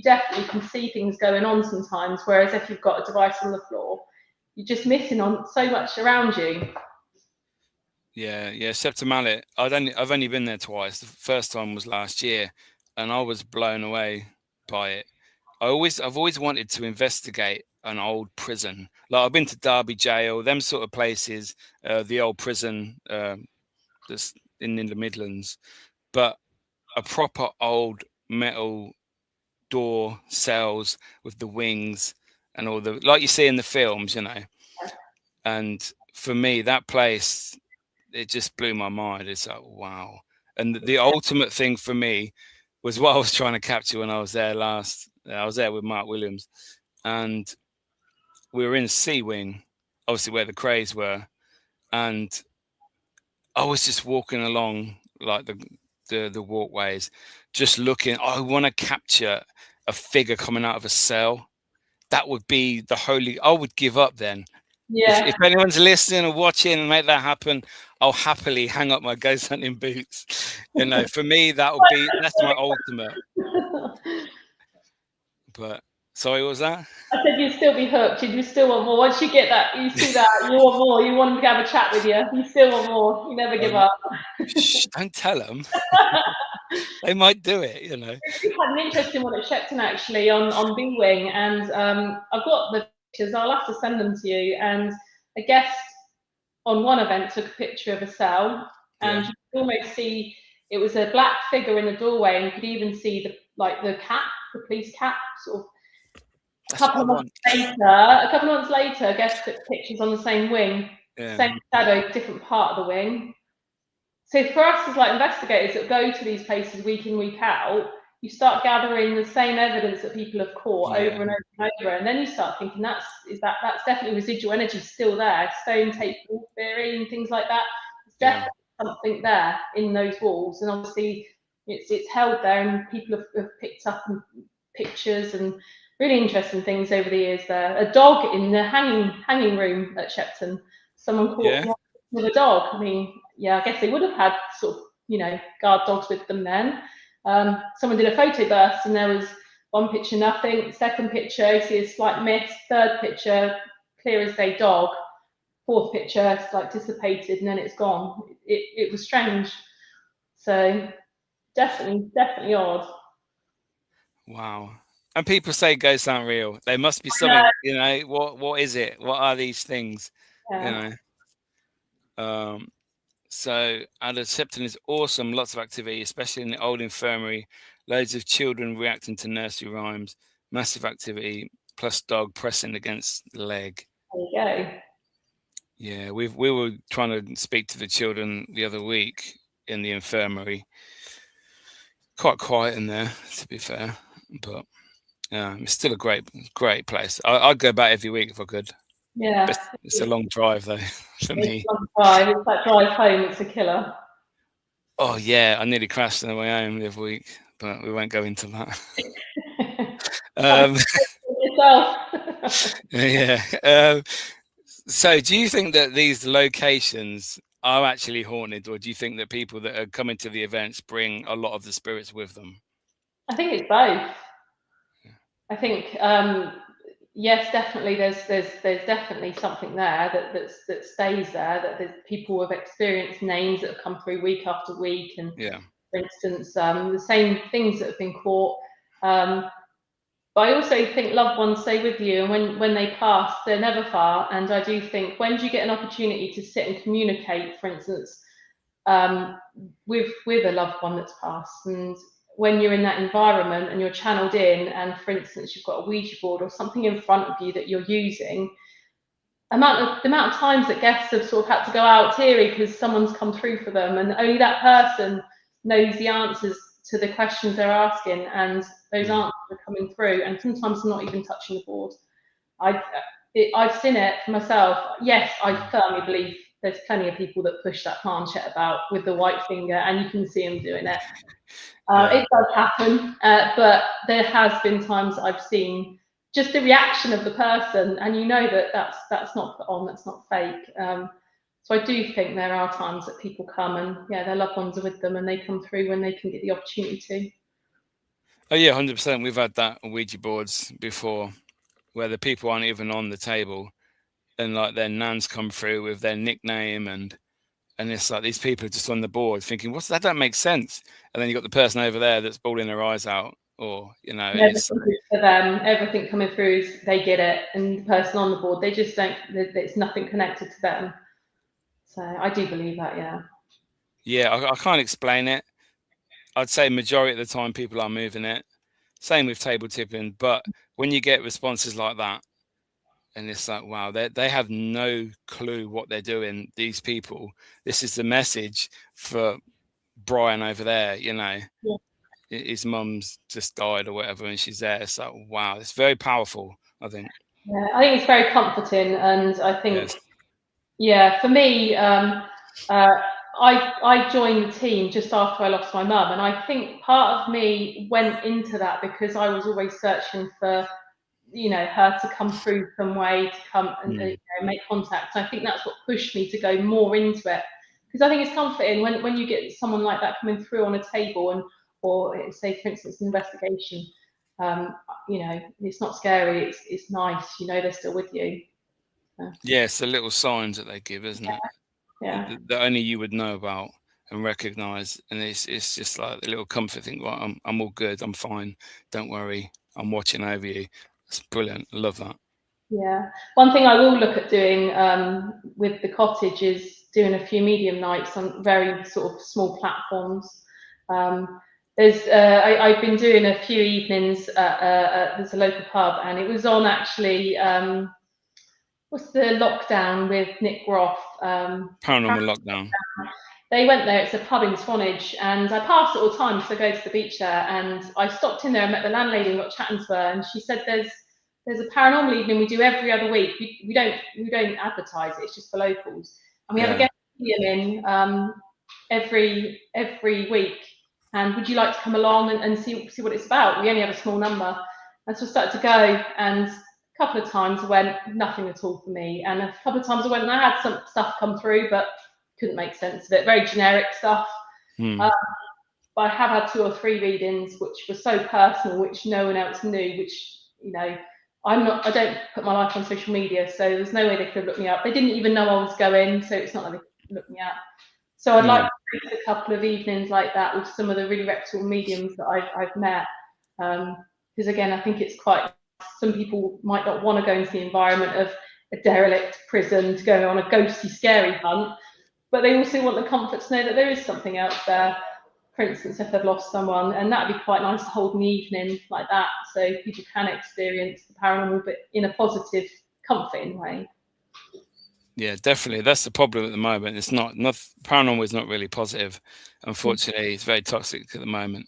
definitely can see things going on sometimes. Whereas if you've got a device on the floor, you're just missing on so much around you. yeah. Septum Mallet. I've only been there twice. The first time was last year, and I was blown away by it. I've always wanted to investigate an old prison. Like I've been to Derby Jail, them sort of places, the old prison that's in the Midlands, but a proper old metal door cells with the wings and all the, like you see in the films, And for me, that place, it just blew my mind. It's like, wow. And the ultimate thing for me was what I was trying to capture when I was there last. I was there with Mark Williams, and we were in C Wing, obviously where the Krays were, and I was just walking along like the walkways, just looking. I want to capture a figure coming out of a cell. That would be the holy. I would give up then. Yeah. If anyone's listening or watching and make that happen, I'll happily hang up my ghost hunting boots. For me, that's my ultimate. But sorry, what was that? I said you'd still be hooked. You still want more. Once you get that, you see that, you want more. You want them to have a chat with you. You still want more. You never give up. Shh, don't tell them. They might do it, We had an interesting one at Shepton actually on B Wing, and I've got the pictures. I'll have to send them to you. And a guest on one event took a picture of a cell, and you could almost see it was a black figure in the doorway, and you could even see the cap, the police cap, sort of. A couple of months later, guest took pictures on the same wing, same shadow, different part of the wing. So for us as like investigators that go to these places week in, week out, you start gathering the same evidence that people have caught over and over and over, and then you start thinking that's definitely residual energy still there, stone tape wall theory and things like that. There's definitely something there in those walls, and obviously it's held there, and people have picked up pictures and really interesting things over the years there. A dog in the hanging room at Shepton. Someone caught with a dog. I mean, I guess they would have had sort of, guard dogs with them then. Someone did a photo burst, and there was one picture, nothing. Second picture, you see a slight mist. Third picture, clear as day dog. Fourth picture, it's like dissipated, and then it's gone. It was strange. So definitely odd. Wow. And people say ghosts aren't real. There must be something, what is it? What are these things? So Adelaide Shepton is awesome. Lots of activity, especially in the old infirmary. Loads of children reacting to nursery rhymes. Massive activity, plus dog pressing against the leg. There you go. Yeah, we were trying to speak to the children the other week in the infirmary. Quite quiet in there, to be fair, but it's still a great place. I'd go back every week if I could. Yeah, but it's a long drive though for me. It's a long drive. It's that drive home. It's a killer. Oh yeah, I nearly crashed on the way home the other week, but we won't go into that. So do you think that these locations are actually haunted, or do you think that people that are coming to the events bring a lot of the spirits with them? I think it's both. I think yes, definitely. There's definitely something there that stays there. That there's people have experienced names that have come through week after week, and for instance, the same things that have been caught. But I also think loved ones stay with you, and when they pass, they're never far. And I do think, when do you get an opportunity to sit and communicate, for instance, with a loved one that's passed, and when you're in that environment and you're channeled in, and for instance you've got a Ouija board or something in front of you that you're using, the amount of times that guests have sort of had to go out teary because someone's come through for them, and only that person knows the answers to the questions they're asking, and those answers are coming through, and sometimes not even touching the board. I've seen it for myself. Yes, I firmly believe there's plenty of people that push that planchette about with the white finger, and you can see them doing it. It does happen, but there has been times I've seen just the reaction of the person, and you know that that's not put on, that's not fake. So I do think there are times that people come and their loved ones are with them, and they come through when they can get the opportunity to. Oh yeah, 100%. We've had that on Ouija boards before, where the people aren't even on the table, and like their nans come through with their nickname, and it's like these people are just on the board thinking, "What's that? That makes sense." And then you got the person over there that's bawling their eyes out, or Everything for them, everything coming through is they get it, and the person on the board, they just don't. It's nothing connected to them. So I do believe that, yeah. Yeah, I can't explain it. I'd say majority of the time people are moving it. Same with table tipping, but when you get responses like that, and it's like, wow, they have no clue what they're doing. These people, this is the message for Brian over there. Yeah. His mum's just died or whatever, and she's there. It's like, wow, it's very powerful, I think. Yeah, I think it's very comforting, and I think, yes. for me, I joined the team just after I lost my mum, and I think part of me went into that because I was always searching for, her to come through some way, to come and make contact. And I think that's what pushed me to go more into it, because I think it's comforting when you get someone like that coming through on a table, or say, for instance, an investigation. It's not scary. It's nice. They're still with you. Yeah, it's the little signs that they give, isn't it? Yeah. That only you would know about and recognize, and it's just like a little comfort thing. Right, I'm all good. I'm fine. Don't worry. I'm watching over you. It's brilliant. I love that. Yeah. One thing I will look at doing with the cottage is doing a few medium nights on very sort of small platforms. I've been doing a few evenings there's a local pub, and it was on actually what's the lockdown with Nick Groff? Paranormal Lockdown. They went there. It's a pub in Swanage, and I pass it all the time, so I go to the beach there. And I stopped in there and met the landlady and got chatting to her, and she said there's a paranormal evening we do every other week. We don't advertise it. It's just for locals, and we have a guest medium in every week. And would you like to come along and see what it's about? We only have a small number, and so I started to go. And a couple of times I went, nothing at all for me, and a couple of times I went and I had some stuff come through, but couldn't make sense of it. Very generic stuff. But I have had 2 or 3 readings which were so personal, which no one else knew, which, I don't put my life on social media, so there's no way they could have looked me up. They didn't even know I was going, so it's not like they could look me up. So I'd like to take a couple of evenings like that with some of the really reputable mediums that I've met. Because again, I think it's quite, some people might not want to go into the environment of a derelict prison to go on a ghosty, scary hunt, but they also want the comfort to know that there is something else there. For instance, if they've lost someone, and that'd be quite nice to hold an evening like that, so people can experience the paranormal, but in a positive, comforting way. Yeah, definitely. That's the problem at the moment. It's not paranormal is not really positive. Unfortunately, it's very toxic at the moment.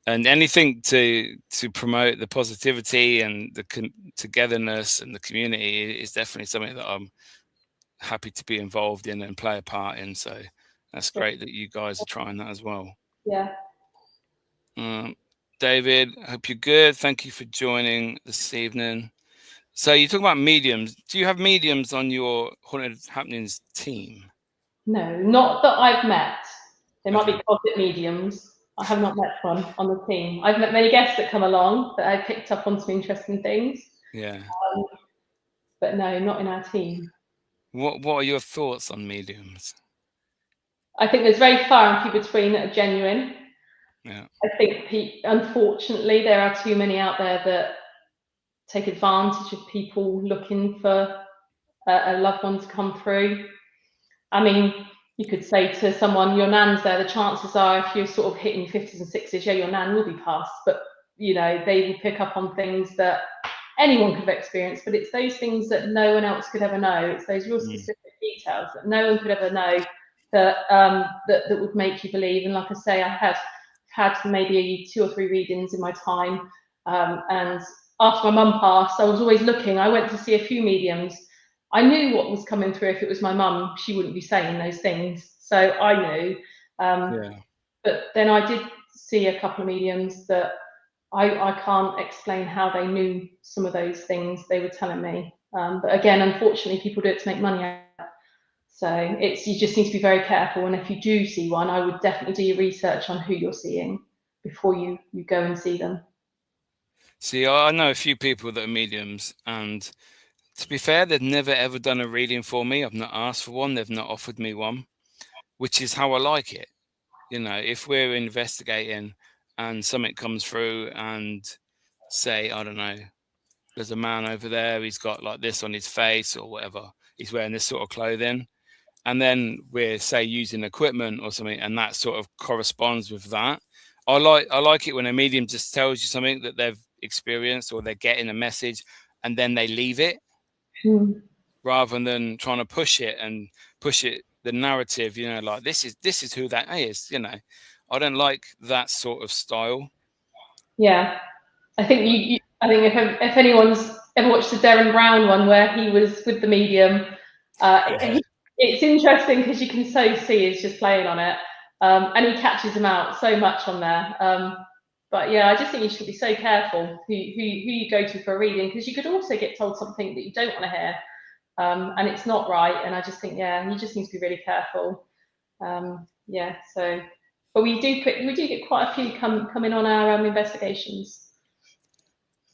And anything to promote the positivity and the togetherness and the community is definitely something that I'm happy to be involved in and play a part in. So that's great that you guys are trying that as well. Yeah. David, I hope you're good. Thank you for joining this evening. So you talk about mediums. Do you have mediums on your Haunted Happenings team? No, not that I've met. There might be closet mediums. I have not met one on the team. I've met many guests that come along that I've picked up on some interesting things. Yeah. But no, not in our team. What are your thoughts on mediums? I think there's very far and few between that are genuine. Yeah. I think, unfortunately, there are too many out there that take advantage of people looking for a loved one to come through. I mean, you could say to someone, your nan's there, the chances are if you're sort of hitting 50s and 60s, yeah, your nan will be past, but they will pick up on things that anyone could have experienced, but it's those things that no one else could ever know. It's those real specific details that no one could ever know that that would make you believe. And like I say, I have had maybe 2 or 3 readings in my time, and after my mum passed, I was always looking. I went to see a few mediums, I knew what was coming through. If it was my mum, she wouldn't be saying those things. So I knew. Yeah. But then I did see a couple of mediums that I can't explain how they knew some of those things they were telling me. But again, unfortunately, people do it to make money out. So you just need to be very careful. And if you do see one, I would definitely do your research on who you're seeing before you go and see them. See, I know a few people that are mediums, and to be fair, they've never ever done a reading for me. I've not asked for one. They've not offered me one, which is how I like it. You know, if we're investigating and something comes through and say, I don't know, there's a man over there, he's got like this on his face or whatever, he's wearing this sort of clothing. And then we're say using equipment or something, and that sort of corresponds with that. I like it when a medium just tells you something that they've experienced or they're getting a message, and then they leave it rather than trying to push it the narrative. You know, like this is who that is. You know, I don't like that sort of style. Yeah, I think I think if anyone's ever watched the Derren Brown one where he was with the medium, it's interesting because you can so see he's just playing on it, and he catches them out so much on there. But yeah, I just think you should be so careful who you go to for a reading, because you could also get told something that you don't want to hear, and it's not right. And I just think, yeah, you just need to be really careful. Yeah, so. But we do get quite a few coming on our investigations.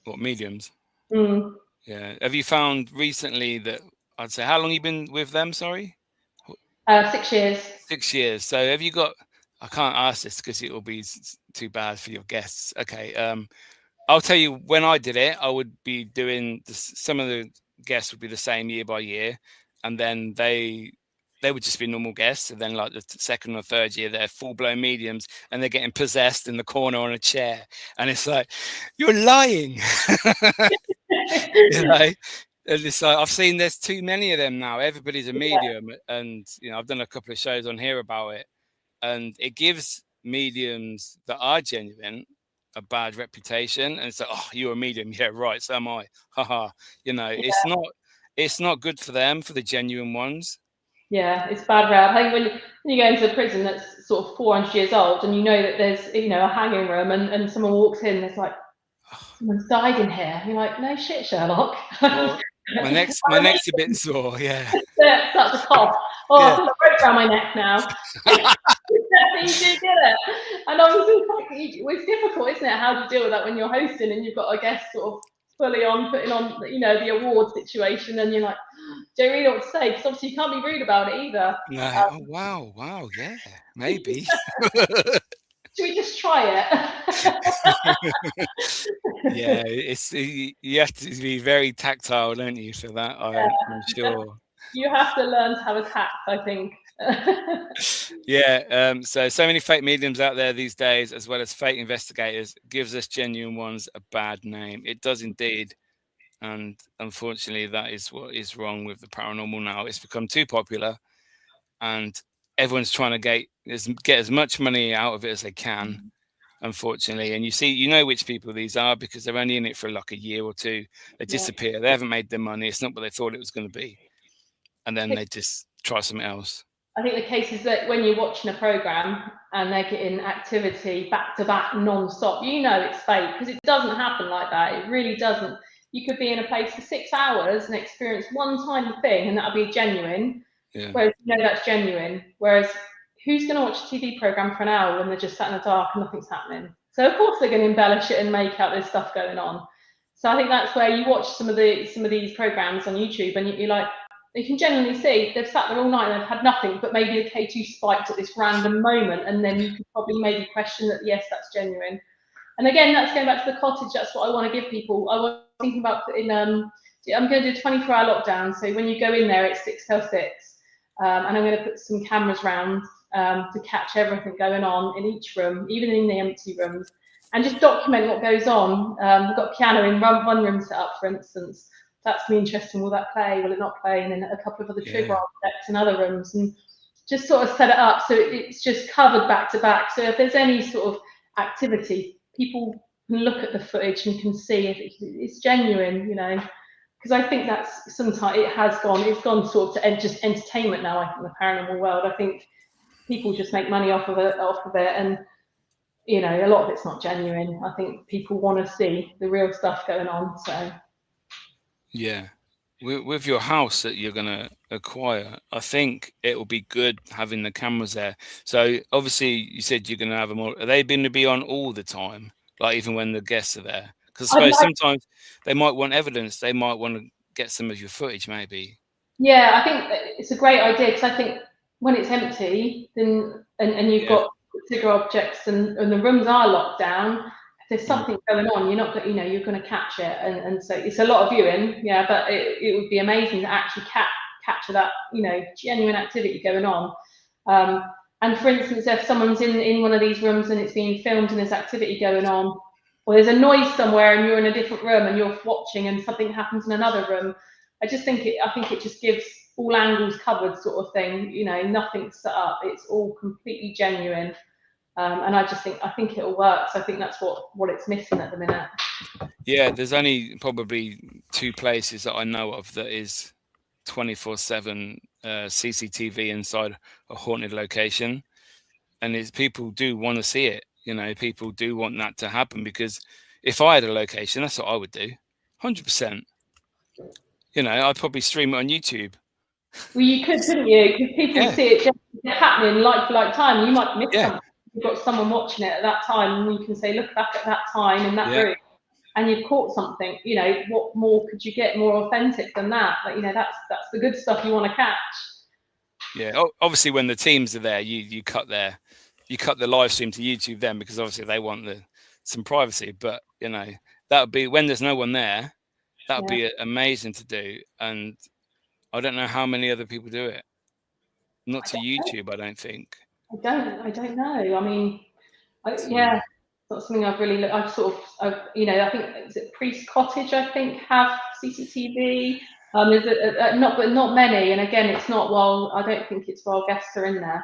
What, mediums? Mm. Yeah. Have you found recently that, I'd say, how long you been with them? Sorry. 6 years. 6 years. So have you got? I can't ask this because it will be too bad for your guests. Okay. I'll tell you, when I did it, I would be doing some of the guests would be the same year by year, and then they would just be normal guests, and then like the second or third year they're full-blown mediums, and they're getting possessed in the corner on a chair, and it's like, you're lying. You know, and it's like, I've seen there's too many of them now. Everybody's a medium, and you know, I've done a couple of shows on here about it, and it gives mediums that are genuine a bad reputation. And it's like, oh, you're a medium, yeah, right, so am I. Haha. You know, it's not good for them, for the genuine ones. Yeah, it's bad rap. I think when you go into a prison that's sort of 400 years old, and you know that there's a hanging room, and someone walks in, and it's like, someone's died in here. And you're like, no shit, Sherlock. Well, my neck's a bit sore. Yeah. Such a cough. Oh, yeah. I feel a rope around my neck now. You do get it. And obviously, it's difficult, isn't it? How do you deal with that when you're hosting and you've got a guest sort of fully on putting on, the award situation, and you're like, do you really know what to say? Because obviously you can't be rude about it either. No. Oh wow, yeah, maybe. Should we just try it? Yeah, you have to be very tactile, don't you, for that? I'm sure. You have to learn to have a tact, I think. Yeah. So many fake mediums out there these days, as well as fake investigators, gives us genuine ones a bad name. It does indeed. And unfortunately, that is what is wrong with the paranormal now. It's become too popular, and everyone's trying to get as much money out of it as they can, unfortunately. And you know which people these are, because they're only in it for like a year or two. They disappear. They haven't made their money. It's not what they thought it was going to be. And then they just try something else. I think the case is that when you're watching a program and they're getting activity back to back non-stop, it's fake, because it doesn't happen like that. It really doesn't. You could be in a place for 6 hours and experience one tiny thing, and that'll be genuine. Yeah. Whereas that's genuine. Whereas who's going to watch a TV program for an hour when they're just sat in the dark and nothing's happening? So of course they're going to embellish it and make out there's stuff going on. So I think that's where you watch some of these programs on YouTube, and you're like, you can generally see they've sat there all night and they've had nothing, but maybe the K2 spiked at this random moment, and then you could probably maybe question that, yes, that's genuine. And again, that's going back to the cottage. That's what I want to give people. I was thinking about putting, I'm going to do a 24-hour lockdown. So when you go in there, it's 6 till 6. And I'm going to put some cameras round to catch everything going on in each room, even in the empty rooms, and just document what goes on. We've got a piano in one room set up, for instance. That's going to be interesting. Will that play? Will it not play? And then a couple of other trigger objects in other rooms, and just sort of set it up so it's just covered back to back. So if there's any sort of activity, people can look at the footage and can see if it's genuine, because I think that's sometimes it's gone sort of to just entertainment now. I think the paranormal world, I think people just make money off of it, and you know, a lot of it's not genuine. I think people want to see the real stuff going on. So Yeah. With your house that you're going to acquire, I think it will be good having the cameras there. So obviously you said you're going to have them all. Are they going to be on all the time? Like even when the guests are there? Because I I'd suppose like, sometimes they might want evidence. They might want to get some of your footage, maybe. yeah, I think it's a great idea, because I think when it's empty, then and you've Yeah. got bigger objects, and the rooms are locked down. If there's Mm. something going on, you're not, you know, you're going to catch it, and so it's a lot of viewing, yeah. But it would be amazing to actually capture that, you know, genuine activity going on. And for instance, if someone's in one of these rooms and it's being filmed and there's activity going on, or there's a noise somewhere and you're in a different room and you're watching and something happens in another room, I think it just gives all angles covered, sort of thing. You know, nothing's set up; it's all completely genuine. And I think it'll work. So I think that's what it's missing at the minute. Yeah, there's only probably 2 places that I know of that is 24/7 CCTV inside a haunted location, and it's people do want to see it. You know, people do want that to happen, because if I had a location, that's what I would do, 100%. You know, I'd probably stream it on YouTube. Well, you could, couldn't you? Because people Yeah, see it just happening like for like time. You might miss yeah, something. You've got someone watching it at that time, and you can say, look back at that time in that yeah, room, and you've caught something. You know, what more could you get more authentic than that? Like, you know, that's the good stuff you want to catch. yeah. Obviously, when the teams are there, you cut the live stream to YouTube then, because obviously they want some privacy. But you know, that would be when there's no one there. That would Yeah. be amazing to do, and I don't know how many other people do it. Not to YouTube, I don't think. I don't know. I mean, So, yeah, it's not something I've really looked. You know, I think is it Priest Cottage. I think have CCTV. There's not many, and again, it's not while I don't think it's while guests are in there.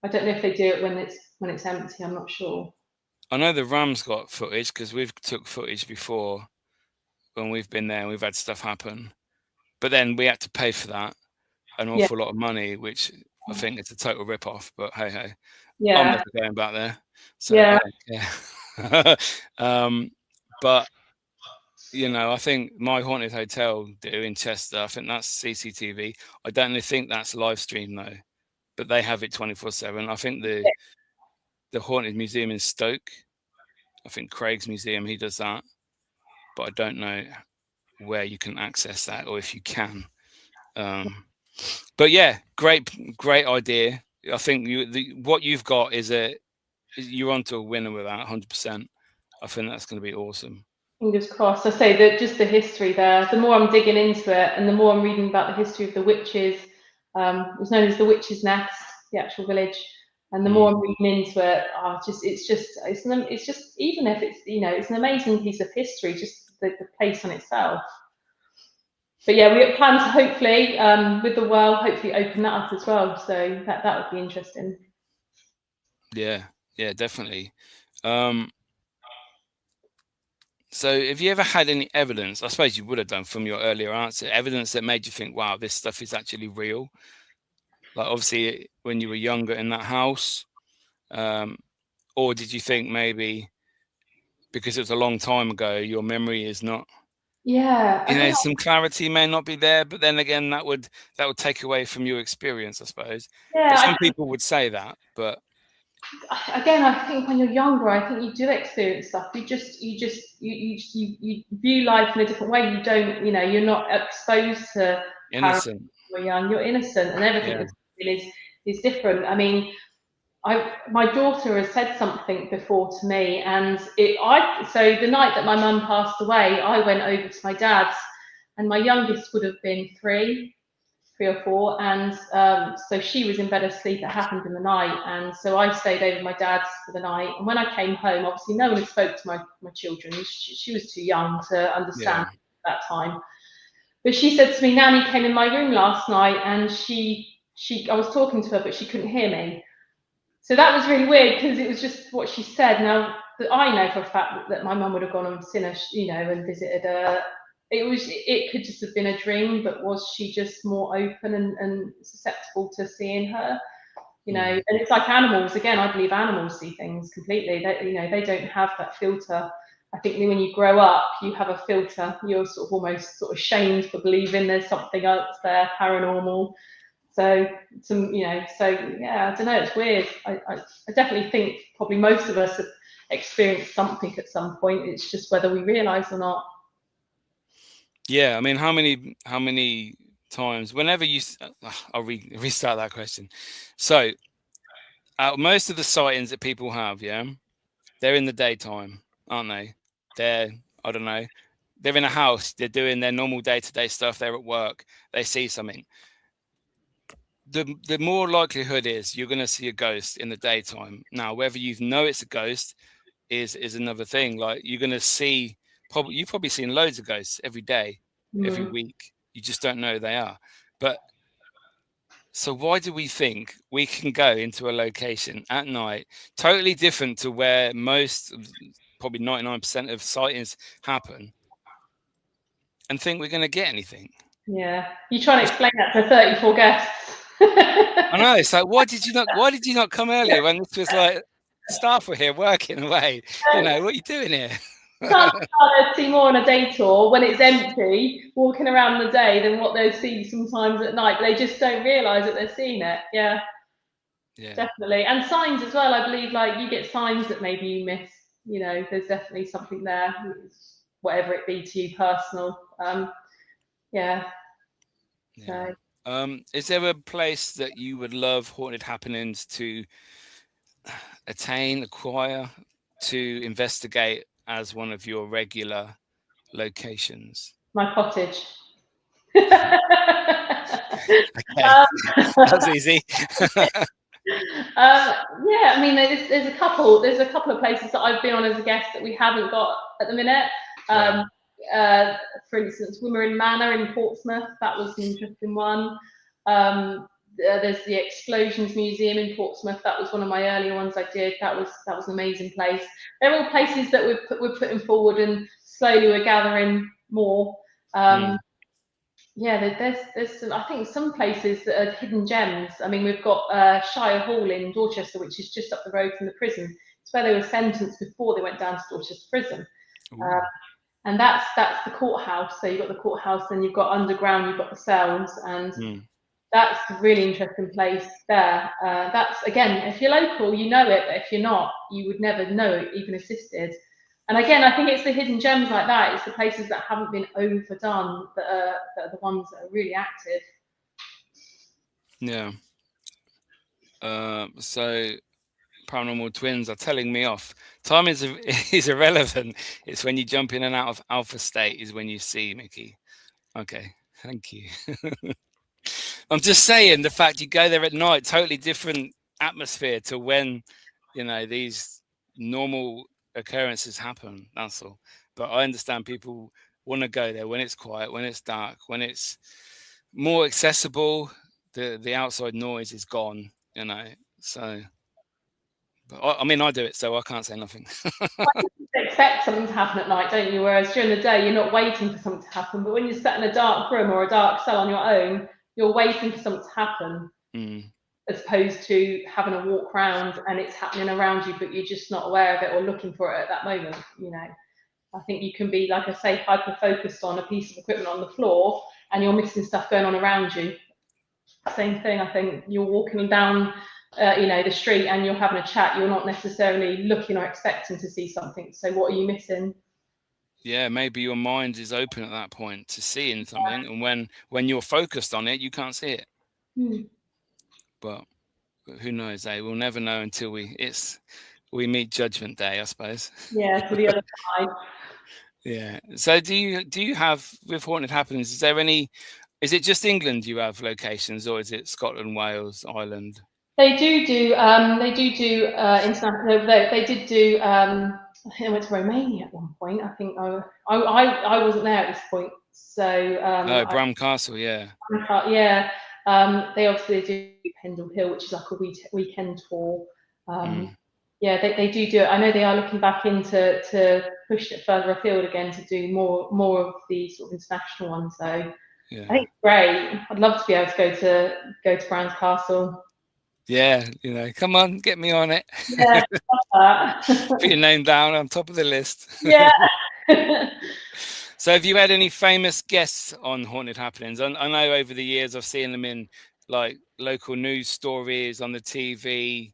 I don't know if they do it when it's empty. I'm not sure. I know the Rams got footage because we've took footage before when we've been there and we've had stuff happen. But then we had to pay for that an Yeah, awful lot of money, which I think it's a total rip-off. But hey, hey, I'm yeah, never going back there, so yeah. I don't care. But you know, I think my haunted hotel do in Chester. I think that's CCTV. I don't think that's live stream though, but they have it 24/7. I think the haunted museum in Stoke, I think Craig's museum, he does that, but I don't know where you can access that or if you can. But yeah, great idea. I think what you've got you're onto a winner with that 100%. I think that's going to be awesome. Fingers crossed. I say that just the history there. The more I'm digging into it, and the more I'm reading about the history of the witches, it was known as the Witches' Nest, the actual village. And the more I'm reading into it, it's just even if it's, you know, it's an amazing piece of history, just the place on itself. But yeah, we plan to hopefully, with the well, hopefully open that up as well. So that would be interesting. Yeah, definitely. So have you ever had any evidence, I suppose you would have done from your earlier answer, evidence that made you think, wow, this stuff is actually real? Like obviously when you were younger in that house, or did you think maybe because it was a long time ago, your memory is not, Yeah, I you don't know, know. some clarity may not be there, but then again, that would take away from your experience, I suppose. But some Yeah, people would say that, but again, I think when you're younger, I think you do experience stuff. You view life in a different way. You don't, you know, you're not exposed to paranormal innocent. when you're young. You're innocent, and everything Yeah, that's is different. I mean, my daughter has said something before to me, and so the night that my mum passed away, I went over to my dad's, and my youngest would have been three or four, and so she was in bed asleep. It happened in the night, and so I stayed over my dad's for the night. And when I came home, obviously no one had spoke to my children. She was too young to understand yeah, at that time. But she said to me, Nanny came in my room last night, and I was talking to her, but she couldn't hear me. So that was really weird, because it was just what she said. Now, I know for a fact that my mum would have gone and seen her, you know, and visited her. it could just have been a dream, but was she just more open and susceptible to seeing her? You know, and it's like animals. Again, I believe animals see things completely. They don't have that filter. I think when you grow up, you have a filter. You're sort of almost sort of shamed for believing there's something else there, paranormal. So yeah, I don't know. It's weird. I definitely think probably most of us have experienced something at some point. It's just whether we realise or not. Yeah, I mean, how many times? Whenever I'll restart that question. So, most of the sightings that people have, yeah, they're in the daytime, aren't they? I don't know, they're in a house, they're doing their normal day-to-day stuff, they're at work, they see something. The more likelihood is you're going to see a ghost in the daytime. Now, whether you know it's a ghost is another thing. Like, you're going to see, you've probably seen loads of ghosts every day, every week. You just don't know they are. But so why do we think we can go into a location at night, totally different to where most, probably 99% of sightings happen, and think we're going to get anything? Yeah, you try to explain that to 34 guests. I know. It's like, why did you not come earlier when this was like staff were here working away? You know, what are you doing here? Some see more on a day tour when it's empty, walking around the day, than what they see sometimes at night. But they just don't realise that they're seeing it. Yeah, definitely. And signs as well. I believe, like, you get signs that maybe you miss. You know, there's definitely something there, whatever it be to you personal. Yeah. Yeah. Is there a place that you would love haunted happenings to acquire, to investigate as one of your regular locations? My cottage. Okay, that's easy. Yeah, I mean, there's a couple of places that I've been on as a guest that we haven't got at the minute. For instance, Wimmering Manor in Portsmouth, that was an interesting one. There's the Explosions Museum in Portsmouth. That was one of my earlier ones I did. That was an amazing place. They're all places that we're putting forward, and slowly we're gathering more. Yeah, there's I think some places that are hidden gems. I mean, we've got Shire Hall in Dorchester, which is just up the road from the prison. It's where they were sentenced before they went down to Dorchester prison. And that's the courthouse. So you've got the courthouse, then you've got underground, you've got the cells, and that's a really interesting place there. That's, again, if you're local, you know it, but if you're not, you would never know it even existed. And again, I think it's the hidden gems like that. It's the places that haven't been overdone that are the ones that are really active. Yeah. So paranormal twins are telling me off. Time is irrelevant. It's when you jump in and out of alpha state is when you see Miki. Okay, thank you. I'm just saying, the fact you go there at night, totally different atmosphere to when, you know, these normal occurrences happen. That's all. But I understand people want to go there when it's quiet, when it's dark, when it's more accessible. The outside noise is gone, you know. So, but I mean, I do it, so I can't say nothing. You expect something to happen at night, don't you? Whereas during the day, you're not waiting for something to happen. But when you're sat in a dark room or a dark cell on your own, you're waiting for something to happen, as opposed to having a walk around and it's happening around you, but you're just not aware of it or looking for it at that moment. You know, I think you can be, like I say, hyper focused on a piece of equipment on the floor, and you're missing stuff going on around you. Same thing. I think you're walking down the street and you're having a chat, you're not necessarily looking or expecting to see something. So what are you missing? Yeah, maybe your mind is open at that point to seeing something, and when you're focused on it, you can't see it. But who knows? We'll never know until we meet Judgment Day, I suppose. Yeah, to the other side. Yeah. So do you have, with haunted happenings, is it just England you have locations, or is it Scotland, Wales, Ireland? They do international. They did do. I think I went to Romania at one point. I think I wasn't there at this point. So Bram Castle, yeah. Yeah. They obviously do Pendle Hill, which is like a weekend tour. Yeah, they do it. I know they are looking back into pushed it further afield again to do more of the sort of international ones. So Yeah. I think it's great. I'd love to be able to go to Bran's Castle. Yeah, come on, get me on it. Yeah, love that. Put your name down on top of the list. Yeah. So have you had any famous guests on Haunted Happenings? I know over the years I've seen them in like local news stories on the TV,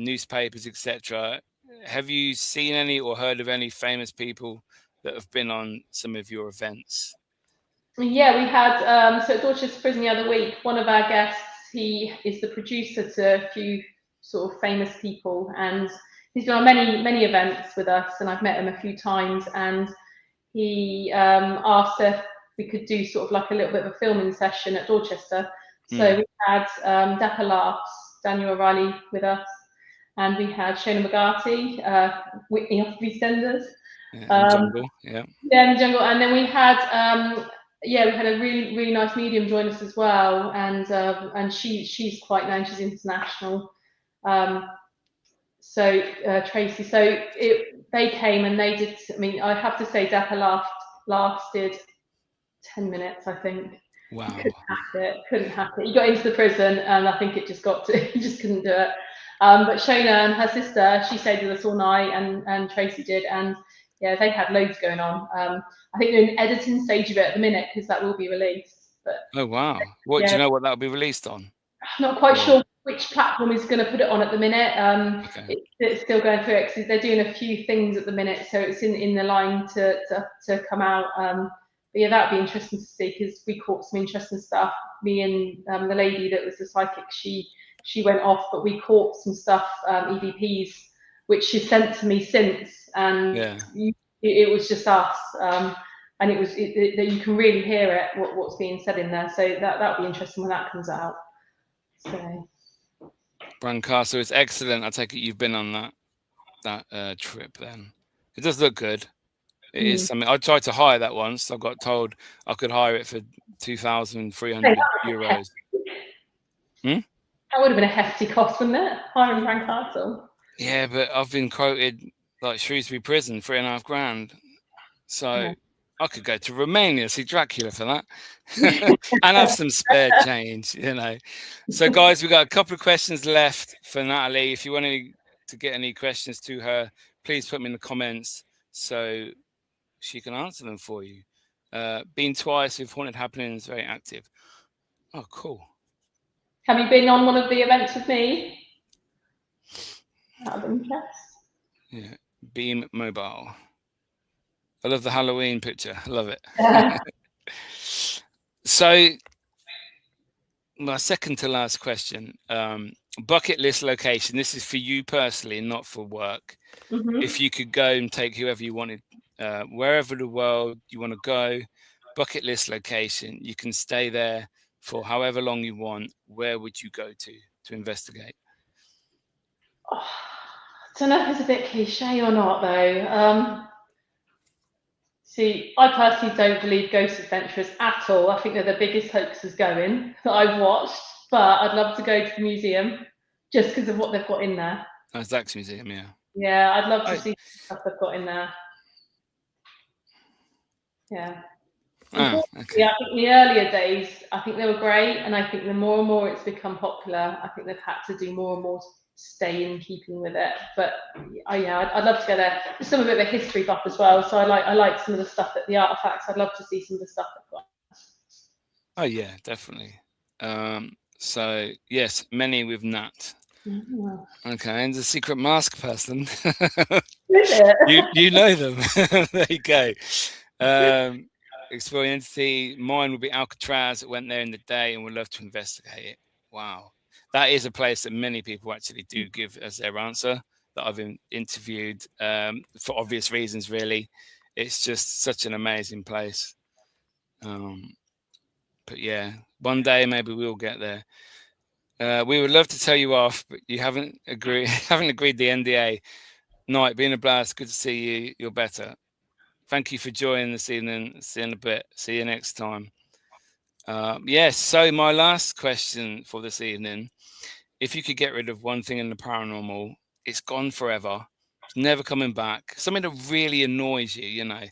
newspapers, etc. Have you seen any or heard of any famous people that have been on some of your events? Yeah, we had so at Dorchester Prison the other week, one of our guests, he is the producer to a few sort of famous people, and he's been on many events with us, and I've met him a few times, and he asked if we could do sort of like a little bit of a filming session at Dorchester. So we had Dapper Laughs, Daniel O'Reilly with us, and we had Shona McGarty, Whitney off EastEnders. Jungle, yeah. Yeah, in the jungle, and then we had we had a really nice medium join us as well, and she's quite known. She's international. So Tracy, they came and they did. I mean, I have to say, Dapper lasted 10 minutes, I think. Wow. Couldn't hack it. He got into the prison, and I think it just got to. He just couldn't do it. But Shona and her sister, she stayed with us all night, and Tracy did, and yeah, they had loads going on. I think they're in the editing stage of it at the minute because that will be released. But oh wow! What do you know? What that'll be released on? I'm not quite sure which platform is going to put it on at the minute. It's still going through it because they're doing a few things at the minute, so it's in the line to come out. But yeah, that'd be interesting to see because we caught some interesting stuff. Me and the lady that was the psychic, she went off, but we caught some stuff, EVPs, which she sent to me since, and it was just us, and it was that you can really hear it, what's being said in there. So that'll be interesting when that comes out. So Bran Castle is excellent. I take it you've been on that trip then. It does look good. It is something. I tried to hire that once. I got told I could hire it for 2,300 euros. That would have been a hefty cost, wouldn't it? Hiring Bran Castle. Yeah, but I've been quoted like Shrewsbury Prison, 3.5 grand. So I could go to Romania, see Dracula for that, and have some spare change, So, guys, we've got a couple of questions left for Natalie. If you want to get any questions to her, please put them in the comments so she can answer them for you. Been twice with Haunted Happenings, very active. Oh, cool. Have you been on one of the events with me? Out of interest. Yeah, Beam Mobile. I love the Halloween picture. I love it. So, my second to last question, bucket list location. This is for you personally, not for work. If you could go and take whoever you wanted, wherever the world you want to go, bucket list location, you can stay there for however long you want. Where would you go to investigate? Oh, I don't know if it's a bit cliche or not, though. See, I personally don't believe ghost adventurers at all. I think they're the biggest hoaxes going that I've watched. But I'd love to go to the museum just because of what they've got in there. Oh, Zach's Museum, yeah. Yeah, I'd love to see the stuff they've got in there. Yeah. Okay. Yeah, I think in the earlier days, I think they were great, and I think the more and more it's become popular, I think they've had to do more and more to stay in keeping with it. But I'd love to go there. There's some of it of a history buff as well, so I like some of the stuff that the artifacts. I'd love to see some of the stuff they've got. Oh yeah, definitely. So yes, many with Nat. Okay, and the secret mask person. you know them. There you go. Exploring entity. Mine would be Alcatraz. It went there in the day and would love to investigate it. Wow, that is a place that many people actually do give as their answer that I've interviewed for obvious reasons. Really, it's just such an amazing place. But yeah, one day maybe we'll get there. We would love to tell you off, but you haven't agreed the NDA. Night, been a blast. Good to see you. You're better. Thank you for joining this evening. See you in a bit. See you next time. Yes. So my last question for this evening: if you could get rid of one thing in the paranormal, it's gone forever. never coming back, something that really annoys you, you know,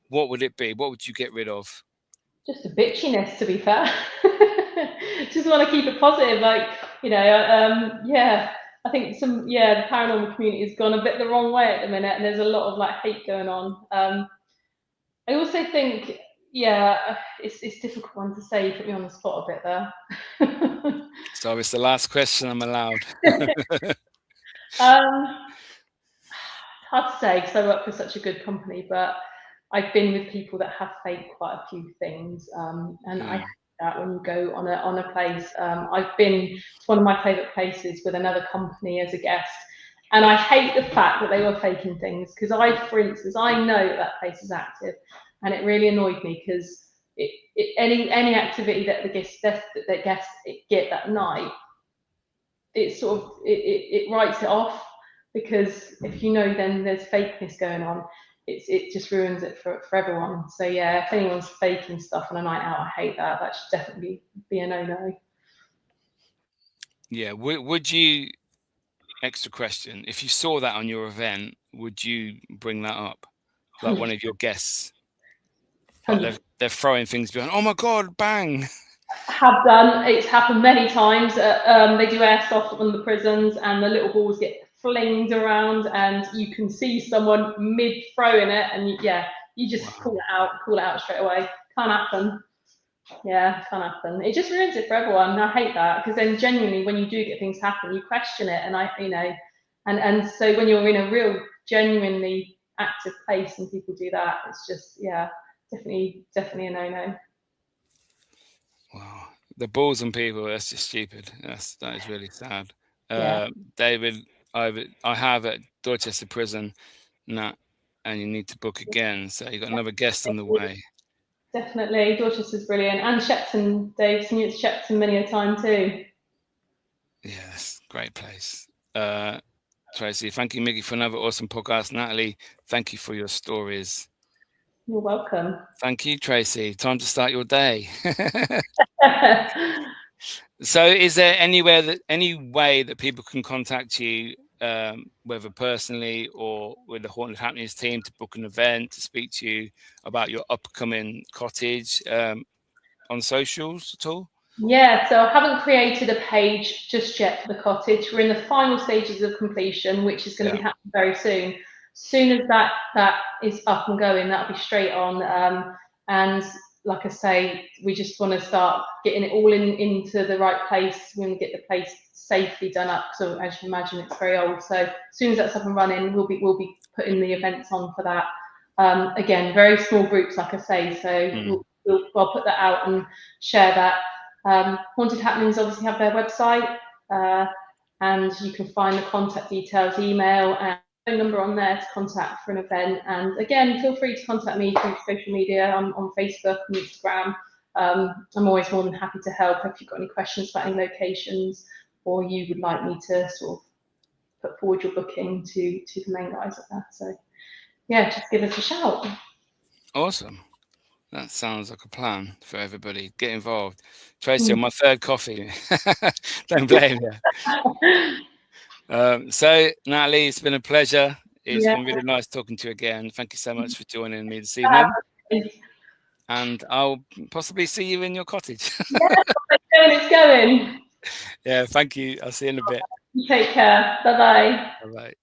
what would it be? What would you get rid of? Just a bitchiness, to be fair. Just want to keep it positive, like, you know, yeah. I think the paranormal community has gone a bit the wrong way at the minute, and there's a lot of like hate going on. I also think, yeah, it's difficult one to say. You put me on the spot a bit there. So it's the last question I'm allowed. Hard to say because I work for such a good company, but I've been with people that have faked quite a few things, and I hate that when you go on a place. I've been to one of my favourite places with another company as a guest, and I hate the fact that they were faking things because for instance, I know that place is active, and it really annoyed me because any activity that the guests get that night, it writes it off, because if you know then there's fakeness going on, it just ruins it for everyone. So yeah, if anyone's faking stuff on a night out, I hate that. That should definitely be a no-no. Yeah, would you, extra question, if you saw that on your event, would you bring that up, like one of your guests, like they're throwing things behind, oh my god, bang? Have done. It's happened many times. They do airsoft on the prisons, and the little balls get flinged around, and you can see someone mid throwing it, and you just call it out straight away. Can't happen. Yeah, can't happen. It just ruins it for everyone. And I hate that, because then genuinely, when you do get things happen, you question it, and so when you're in a real, genuinely active place and people do that, it's just definitely a no-no. Wow, the balls on people, that's just stupid. That is really sad. David, I have at Dorchester Prison, Nat, and you need to book again. So you got another guest on the way. Definitely, Dorchester's brilliant, and Shepton, Dave. Seen you at Shepton many a time too. Yes, great place. Tracy, thank you, Miki, for another awesome podcast. Natalie, thank you for your stories. You're welcome. Thank you, Tracy. Time to start your day. So is there any way that people can contact you, whether personally or with the Haunted Happenings team, to book an event, to speak to you about your upcoming cottage, on socials at all? Yeah, so I haven't created a page just yet for the cottage. We're in the final stages of completion, which is going to be happening very soon. Soon as that is up and going, that'll be straight on. And like I say, we just want to start getting it all into the right place. We want to get the place safely done up. So as you imagine, it's very old. So as soon as that's up and running, we'll be putting the events on for that. Again, very small groups, like I say. So I'll put that out and share that. Haunted Happenings obviously have their website, and you can find the contact details, email and phone number on there to contact for an event. And again, feel free to contact me through social media. I'm on Facebook and Instagram. I'm always more than happy to help if you've got any questions about any locations, or you would like me to sort of put forward your booking to the main guys at that. So yeah, just give us a shout. Awesome. That sounds like a plan for everybody. Get involved. Tracy, on my third coffee. Don't blame you. So, Natalie, it's been a pleasure. It's been really nice talking to you again. Thank you so much for joining me this evening. And I'll possibly see you in your cottage. It's going. Yeah, thank you. I'll see you in a bit. Take care. Bye-bye. Bye-bye.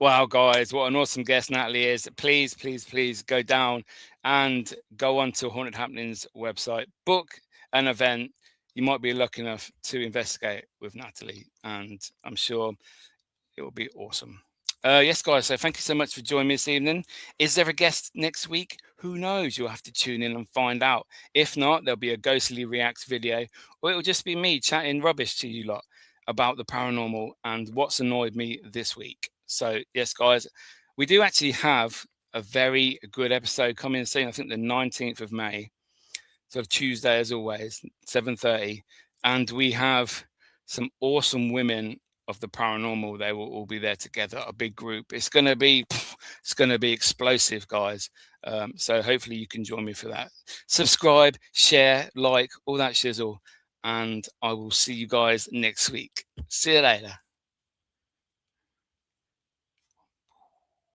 Wow, guys, what an awesome guest Natalie is. Please, please, please go down and go onto Haunted Happenings website, book an event. You might be lucky enough to investigate with Natalie, and I'm sure it will be awesome. Yes, guys, so thank you so much for joining me this evening. Is there a guest next week? Who knows? You'll have to tune in and find out. If not, there'll be a Ghostly Reacts video, or it'll just be me chatting rubbish to you lot about the paranormal and what's annoyed me this week. So, yes, guys, we do actually have a very good episode coming soon. I think the 19th of May, so Tuesday as always, 7:30. And we have some awesome women of the paranormal. They will all be there together, a big group. It's going to be explosive, guys. So hopefully you can join me for that. Subscribe, share, like, all that shizzle. And I will see you guys next week. See you later.